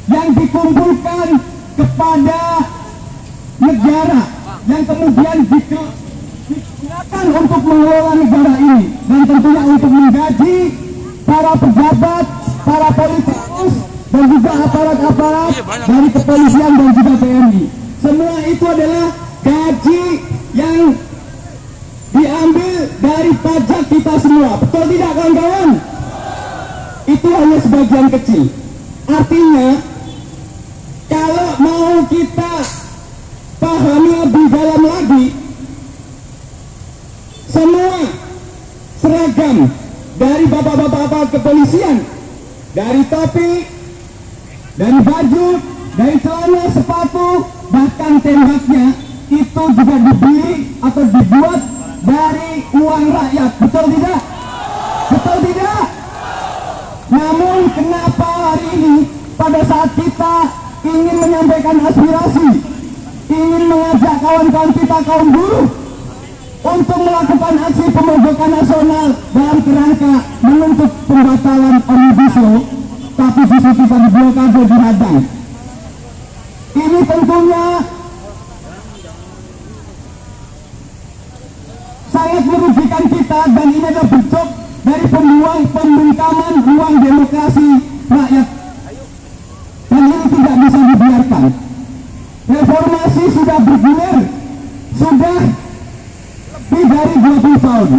yang dikumpulkan kepada negara yang kemudian digunakan untuk mengelola negara ini dan tentunya untuk menggaji para pejabat, para politikus dan juga aparat-aparat dari kepolisian dan juga TNI. Semua itu adalah gaji yang diambil dari pajak kita semua, betul tidak kawan-kawan? Itu hanya sebagian kecil. Artinya kalau mau kita pahami lebih dalam lagi, semua seragam dari bapak-bapak kepolisian, dari topi, dari baju, dari celana, sepatu, bahkan tembaknya itu juga dibeli atau dibuat dari uang rakyat, betul tidak? Betul tidak? Namun kenapa hari ini pada saat kita ingin menyampaikan aspirasi, ingin mengajak kawan-kawan kita kaum buruh untuk melakukan aksi pemogokan nasional dalam kerangka menuntut pembatalan Omnibus Law, tapi justru kita diblokade, dihadang. Ini tentunya sangat merugikan kita dan ini adalah bentuk dari pembungkaman ruang demokrasi rakyat. Dan ini tidak bisa dibiarkan. Reformasi sudah bergulir, sudah lebih dari 20 tahun,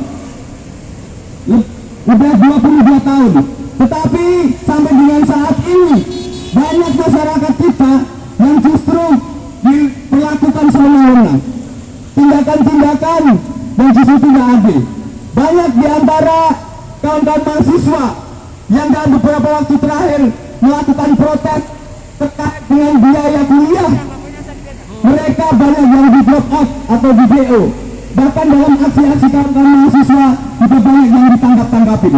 sudah 22 tahun. Tetapi sampai dengan saat ini banyak masyarakat kita yang justru diperlakukan sewenang-wenang, tindakan-tindakan dan justru tidak adil. Banyak di antara kawan-kawan mahasiswa yang dalam beberapa waktu terakhir melakukan protes terkait dengan biaya kuliah, mereka banyak yang di drop out atau di DO. Bahkan dalam aksi-aksi kawan-kawan mahasiswa juga banyak yang ditangkap-tangkapin.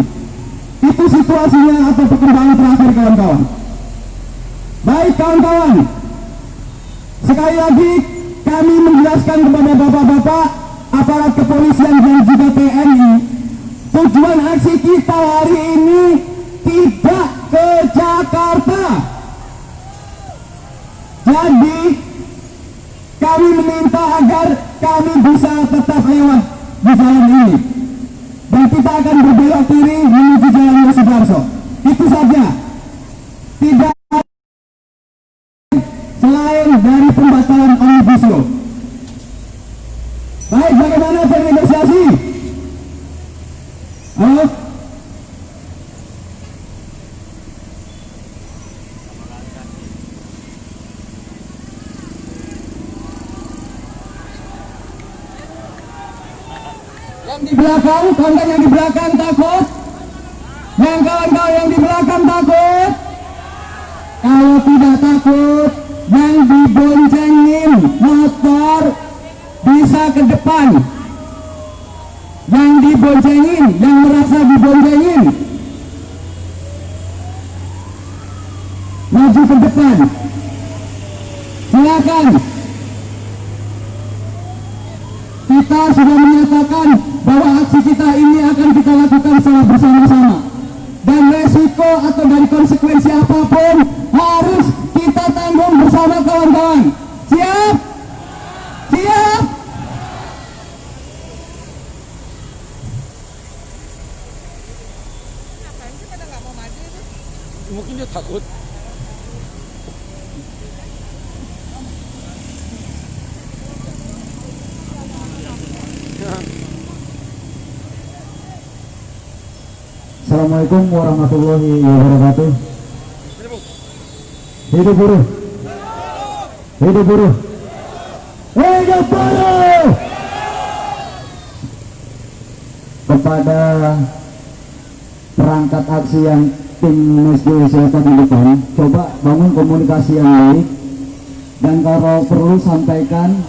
Itu situasinya atau perkembangan terakhir kawan-kawan. Baik kawan-kawan, sekali lagi kami menjelaskan kepada bapak-bapak aparat kepolisian dan juga TNI, tujuan aksi kita hari ini tidak ke Jakarta. Jadi kami meminta agar kami bisa tetap lewat di jalan ini dan kita akan berbelok kiri menuju Jalan Yosudarso. Itu saja, tidak selain dari pembatalan Omnibus Law. Baik, bagaimana bernegosiasi? Halo? Yang di belakang, kawan-kawan yang di belakang takut? Yang kawan-kawan yang di belakang takut? Kalau tidak takut, yang diboncengin motor bisa ke depan. Yang diboncengin, yang merasa diboncengin, maju ke depan. Silakan. Kita sudah menyatakan bahwa aksi kita ini akan kita lakukan secara bersama-sama. Dan resiko atau dari konsekuensi apapun harus kita tanggung bersama kawan-kawan. Siap? Siap? Mungkin dia takut. Assalamualaikum warahmatullahi wabarakatuh. Hidup buruh. Hidup buruh. Hidup buruh. Kepada perangkat aksi yang tim SDSK di depan, coba bangun komunikasi yang baik, dan kalau perlu sampaikan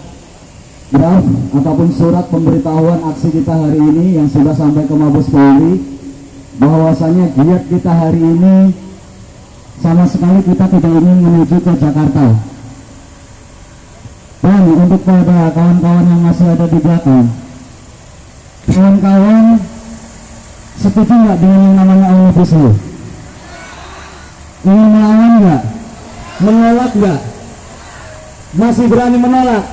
draft ataupun surat pemberitahuan aksi kita hari ini yang sudah sampai ke Mabes Polri, bahwasanya giat kita hari ini sama sekali kita tidak ingin menuju ke Jakarta. Dan untuk pada kawan-kawan yang masih ada di belakang, kawan-kawan setuju nggak dengan yang namanya Omnibus Law? Ingin melawan nggak? Menolak nggak? Masih berani menolak?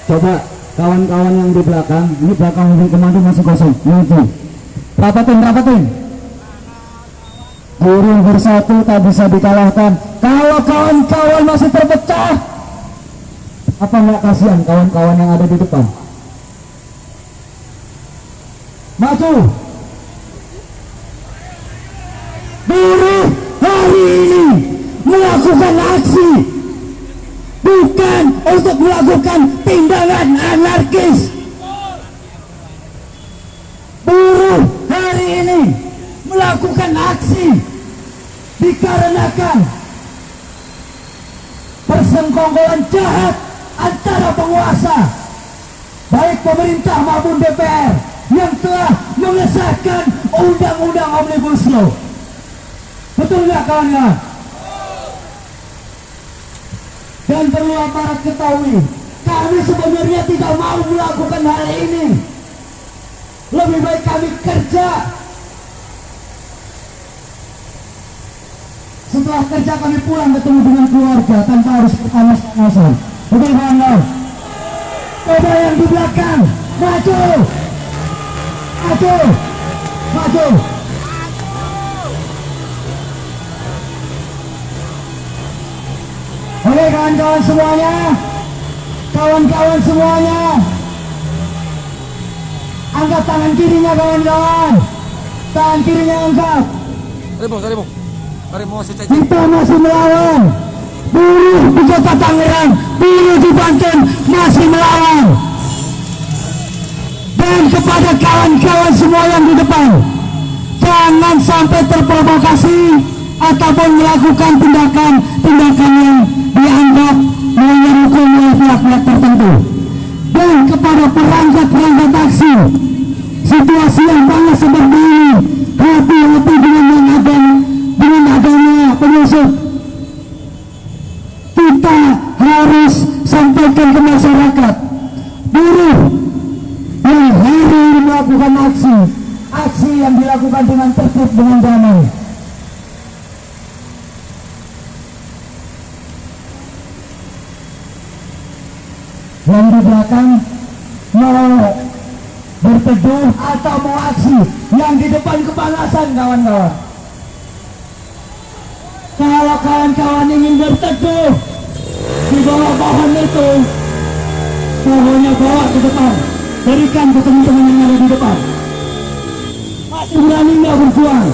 Coba kawan-kawan yang di belakang, ini belakang mobil komando masih kosong, itu rapatin. Buruh bersatu tak bisa dikalahkan. Kalau kawan-kawan masih terpecah, apa nggak kasihan kawan-kawan yang ada di depan? Maju. Buruh hari ini melakukan aksi bukan untuk melakukan tindakan anarkis. Buruh hari ini melakukan aksi dikarenakan persengkongkolan jahat antara penguasa, baik pemerintah maupun DPR, yang telah mengesahkan undang-undang Omnibus Law. Betul nggak kawan-kawan? Dan perlu aparat ketahui, kami sebenarnya tidak mau melakukan hal ini. Lebih baik kami kerja. Setelah kerja kami pulang ketemu dengan keluarga tanpa harus panas-panasan. Betul kawan-kawan? Coba yang di belakang, maju. Maju. Maju. Oke kawan-kawan semuanya, kawan-kawan semuanya, angkat tangan kirinya kawan-kawan, tangan kirinya angkat. Tadi mau saya Kita masih melawan. Buruh di Kota Tangerang, buruh di Banten masih melawan. Dan kepada kawan-kawan semua yang di depan, jangan sampai terprovokasi ataupun melakukan tindakan-tindakan yang dianggap melanggar hukum oleh pihak-pihak tertentu. Dan kepada perangkat-perangkat aksi, situasi yang panas seperti ini, hati-hati dengan adanya penyusup. Kita harus sampaikan ke masyarakat, buruh yang hari ini melakukan aksi yang dilakukan dengan tertib, dengan damai. Yang di belakang mau berteduh atau mau aksi, yang di depan kepanasan kawan-kawan. Kalau kawan-kawan ingin berteduh di bawah pohon itu, pohonnya bawa ke depan, berikan ke teman-teman yang ada di depan. Masih berani nggak berjuang?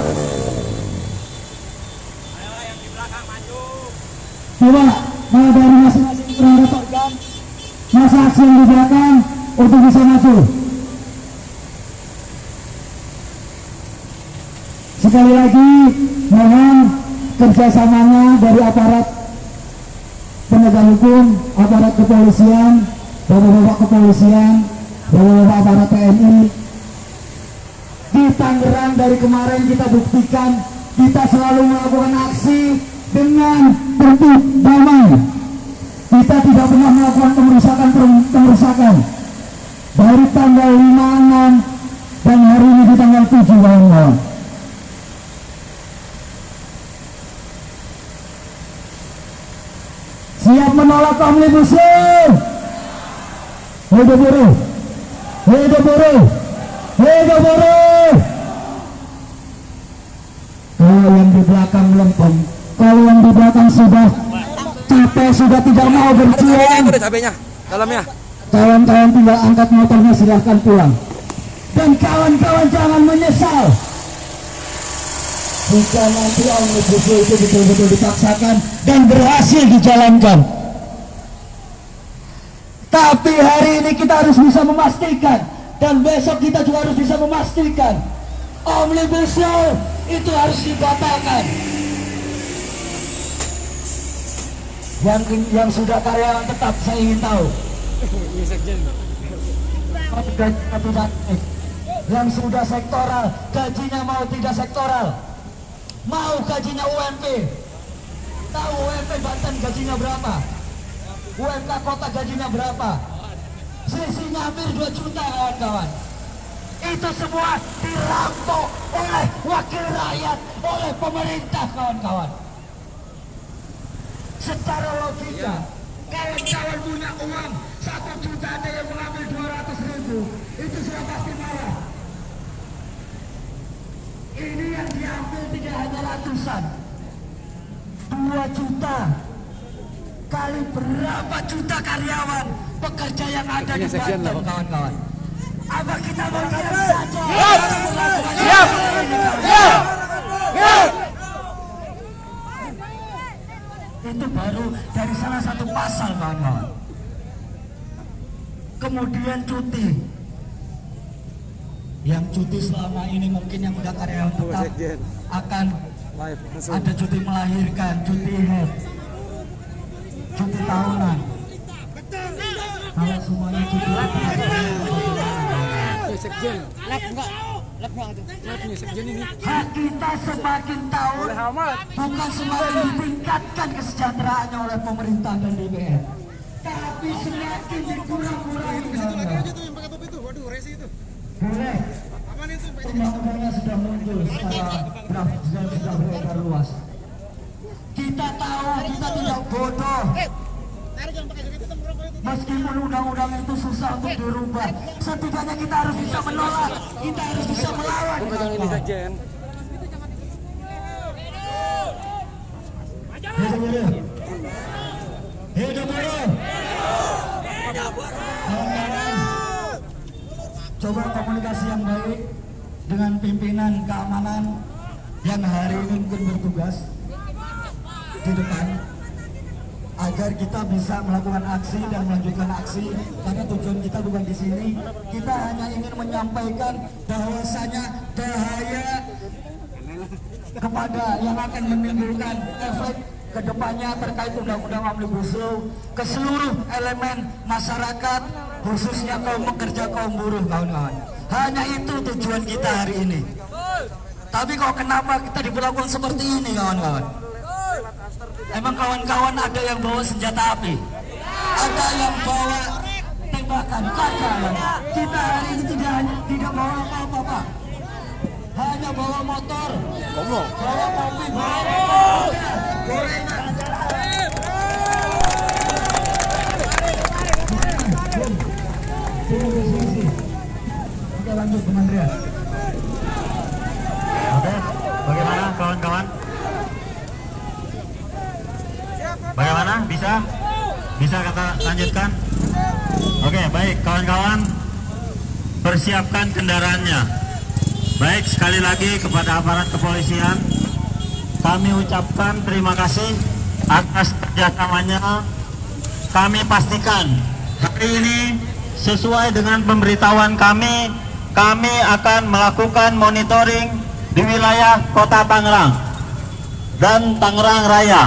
Ayolah yang di belakang maju. Coba mau dari masing-masing perangkat organ, masa aksi yang di belakang untuk bisa maju. Sekali lagi mohon kerjasamanya dari aparat penegak hukum, aparat kepolisian, bapak-bapak kepolisian, bapak-bapak aparat TNI. Di Tangerang dari kemarin kita buktikan kita selalu melakukan aksi dengan tertib, damai. Kita tidak pernah melakukan pengerusakan dari tanggal 5, 6 dan hari ini di tanggal 7 kawan-kawan. Siap menolak Hidup Omnibus Law. Hidup buruh. Hidup buruh. Hidup buruh. Kalau yang di belakang melempem, kalau yang di belakang sudah capek, sudah tidak mau berjuang, Udah cabenya, dalamnya. kawan-kawan tinggal angkat motornya, silahkan pulang. Dan kawan-kawan jangan menyesal jika nanti Omnibus Law itu betul-betul dipaksakan dan berhasil dijalankan. Tapi hari ini kita harus bisa memastikan, dan besok kita juga harus bisa memastikan, Omnibus Law itu harus dibatalkan. Yang sudah karyawan tetap, saya ingin tahu. Yang sudah sektoral, gajinya mau tidak sektoral? Mau gajinya UMP? Tahu UMP Banten gajinya berapa? UMK kota gajinya berapa? Selisihnya hampir 2 juta kawan-kawan. Itu semua dirampok oleh wakil rakyat, oleh pemerintah kawan-kawan. Secara logika, kawan-kawan punya uang 1 juta, ada yang mengambil 200.000, itu sudah pasti marah. Ini yang diambil tidak hanya ratusan, 2 juta kali berapa juta karyawan pekerja yang ada di Banten kawan-kawan. Apa kita mau diam saja? Siap. Itu baru dari salah satu pasal kawan-kawan. Kemudian cuti. Yang cuti selama ini mungkin yang udah karyawan tetap akan ada cuti melahirkan, cuti head, cuti tahunan. Kalau semuanya cuti hak kita semakin tahun bukan semakin ditingkatkan kesejahteraannya oleh pemerintah dan DPR, tapi semakin dikurang-kurangi. Boleh. Undang-undangnya sudah muncul secara draft, sudah beredar luas. Kita tahu kita tidak bodoh. Meskipun undang-undang itu susah untuk dirubah, setidaknya kita harus bisa menolak, kita harus bisa melawan. Hidup buruh. Coba komunikasi yang baik dengan pimpinan keamanan yang hari ini mungkin bertugas di depan, agar kita bisa melakukan aksi dan melanjutkan aksi, karena tujuan kita bukan di sini. Kita hanya ingin menyampaikan bahwasanya bahaya kepada yang akan menimbulkan efek kedepannya terkait undang-undang Omnibus Law ke seluruh elemen masyarakat, khususnya kaum pekerja, kaum buruh kawan-kawan. Hanya itu tujuan kita hari ini. Tapi kok kenapa kita diperlakukan seperti ini kawan-kawan? Emang kawan-kawan ada yang bawa senjata api, ada yang bawa tembakan, kagak. Kita hari ini tidak bawa apa-apa, Pak. Hanya bawa motor, bawa kopi, bawa gorengan. Oke, lanjut Bung Andreas. Oke, bagaimana kawan-kawan? Bagaimana? Bisa kita lanjutkan? Oke, baik kawan-kawan, persiapkan kendaraannya. Baik, sekali lagi kepada aparat kepolisian, kami ucapkan terima kasih atas kerjasamanya. Kami pastikan hari ini sesuai dengan pemberitahuan kami akan melakukan monitoring di wilayah Kota Tangerang dan Tangerang Raya.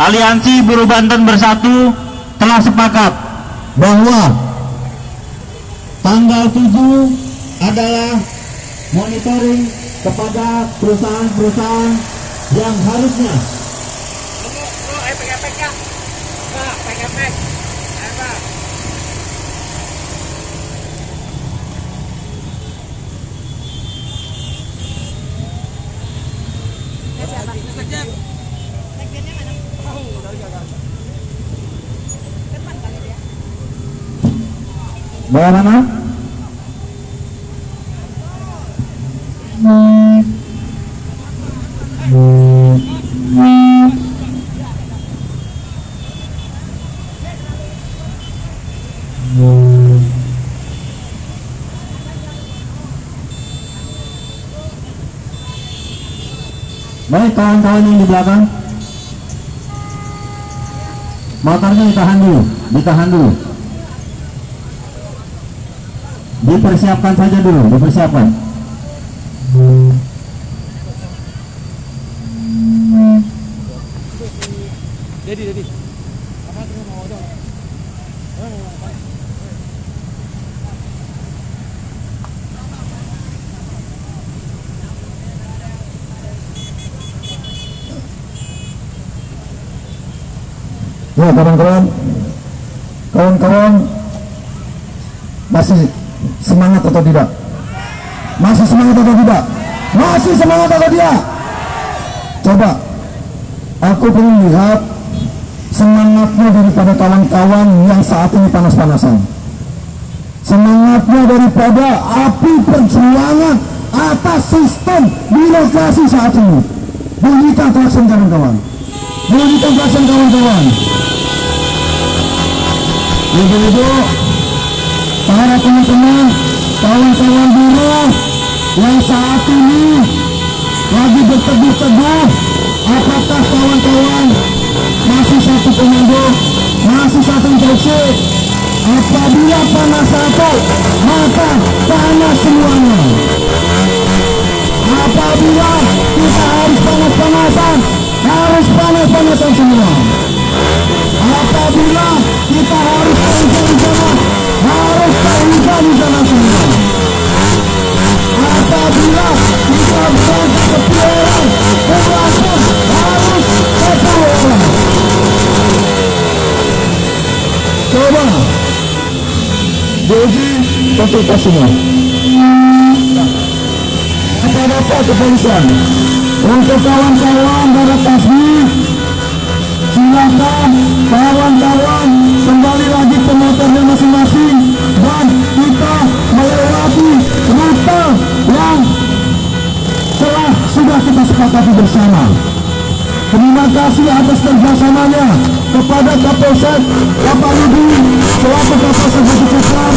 Aliansi Buruh Banten Bersatu telah sepakat bahwa tanggal 7 adalah monitoring kepada perusahaan-perusahaan yang harusnya Bawah mana? Baik kawan-kawan yang di belakang, motornya ditahan dulu, dipersiapkan saja dulu, dipersiapkan. Jadi. Ya kawan-kawan, masih semangat atau tidak? Masih semangat atau tidak? Masih semangat atau tidak? Coba, aku ingin lihat semangatnya daripada kawan-kawan yang saat ini panas-panasan. Semangatnya daripada api perjuangan atas sistem birokrasi saat ini. Bunyikan klakson kawan-kawan. Bunyikan klakson kawan-kawan. Ibu-ibu, para teman-teman, kawan-kawan buruh yang saat ini lagi berteduh-teduh, apakah kawan-kawan masih satu komando, masih satu instruksi? Apabila panas satu, maka panas semuanya. Apabila kita harus panas-panasan, harus panas-panasan semua. Apabila kita harus kerja di sana, harus kerja di sana semua. Apabila kita berangkat ke Piorang, pun harus ke Piorang. Coba diuji konsultasinya kepada Pak Kepolisian. Untuk kawan-kawan dari tasbih, silakan kawan-kawan kembali lagi ke motornya masing-masing dan kita melewati rute yang sudah kita sepakati bersama. Terima kasih atas kerjasamanya kepada Kapolsek, Kapolri, selaku Kapolsek Batu Besar,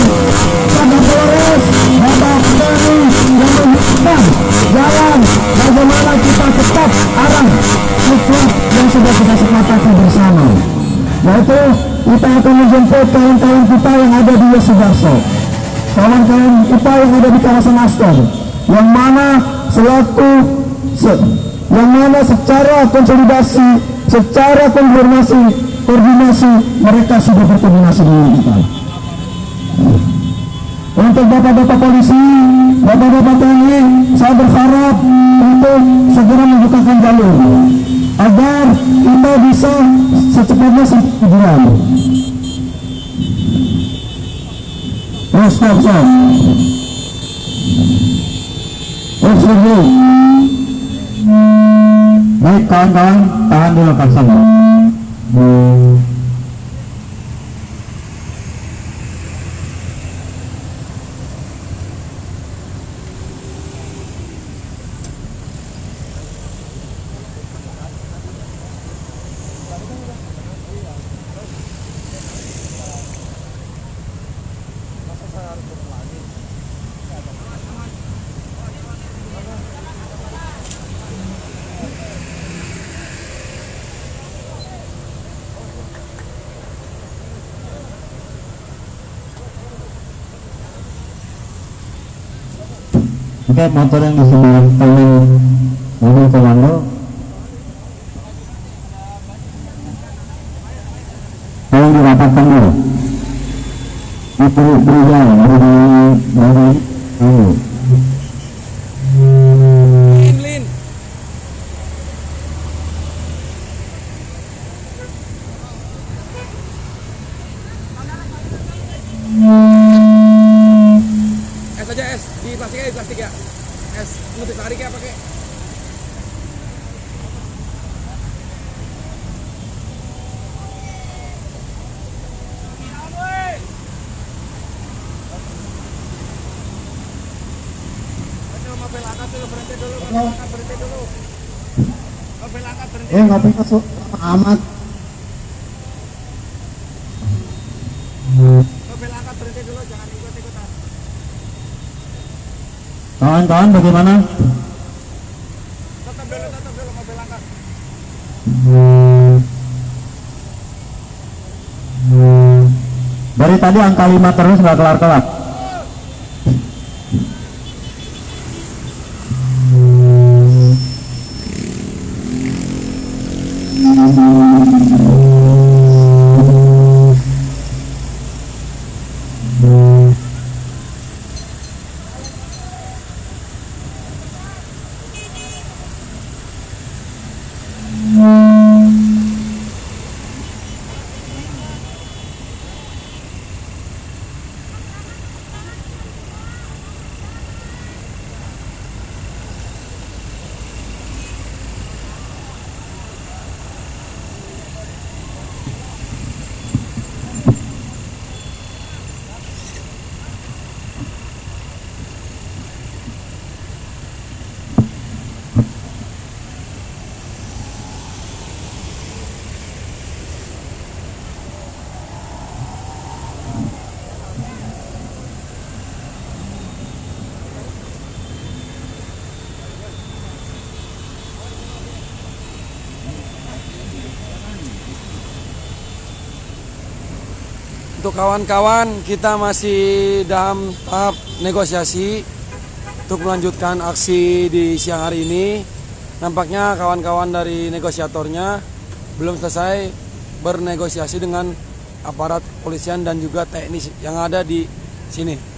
Kapolres, Bapak Tni yang menunjukkan jalan bagaimana kita tetap arah sesuai yang sudah kita sepakati bersama. Yaitu kita akan menjemput kawan-kawan kita yang ada di Yosudarso, kawan-kawan kita yang ada di kawasan Astor, yang mana secara konsolidasi, secara koordinasi mereka sudah berkoordinasi dengan kita. Untuk bapak-bapak polisi, bapak-bapak TNI, saya berharap untuk segera membukakan jalur agar kita bisa secepatnya tujuan. Stop. Baik kawan-kawan, tahan dulu klakson. Oke, motor yang di sebelah kanan mobil komando tolong dirapatkan dulu. Itu berjalan dari Lin. Es aja es, di plastik ya. Es, nutip tarik ya pakai. Ngopi masuk amat. Kawan-kawan bagaimana? Tetap dulu mobil angkat. Dari tadi angka 5 terus nggak kelar-kelar. Untuk kawan-kawan, kita masih dalam tahap negosiasi untuk melanjutkan aksi di siang hari ini. Nampaknya kawan-kawan dari negosiatornya belum selesai bernegosiasi dengan aparat kepolisian dan juga teknis yang ada di sini.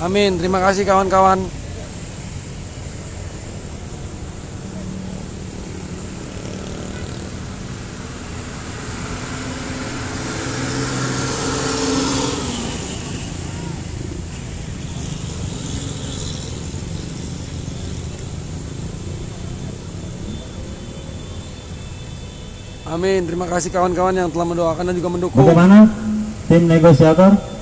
Amin, terima kasih kawan-kawan. Amin, terima kasih kawan-kawan yang telah mendoakan dan juga mendukung. Bagaimana tim negosiator?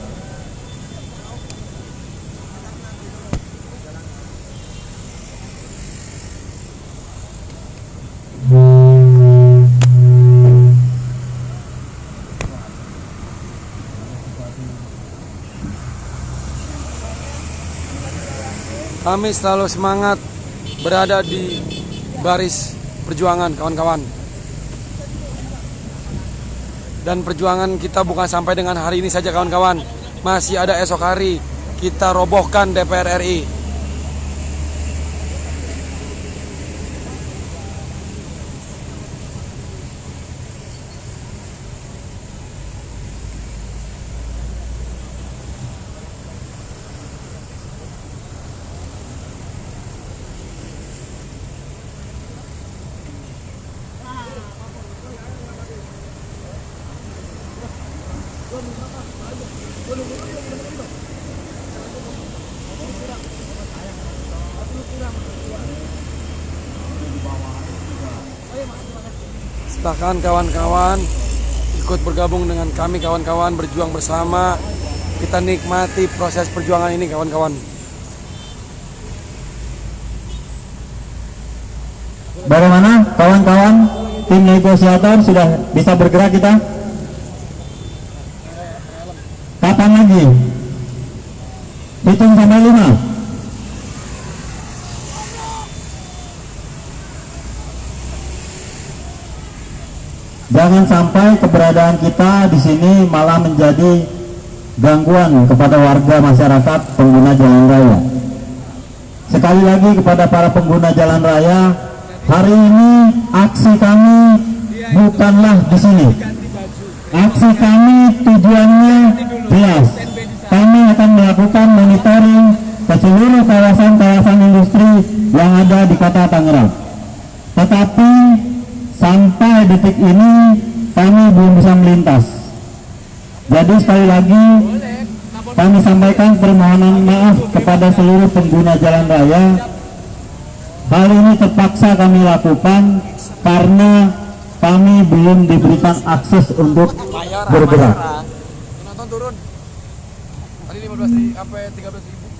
Kami selalu semangat berada di baris perjuangan kawan-kawan. Dan perjuangan kita bukan sampai dengan hari ini saja kawan-kawan. Masih ada esok hari kita robohkan DPR RI. Silahkan kawan-kawan ikut bergabung dengan kami kawan-kawan, berjuang bersama. Kita nikmati proses perjuangan ini kawan-kawan. Bagaimana kawan-kawan, tim negosiator sudah bisa bergerak kita? Kapan lagi? Hitung sampai 5. Jangan sampai keberadaan kita di sini malah menjadi gangguan kepada warga masyarakat pengguna jalan raya. Sekali lagi kepada para pengguna jalan raya, hari ini aksi kami bukanlah di sini. Aksi kami tujuannya jelas. Kami akan melakukan monitoring bisa melintas. Jadi sekali lagi kami sampaikan permohonan maaf kepada seluruh pengguna jalan raya. Hal ini terpaksa kami lakukan karena kami belum diberikan akses untuk bergerak. Nonton turun. Tadi 15.000 sampai 13.000.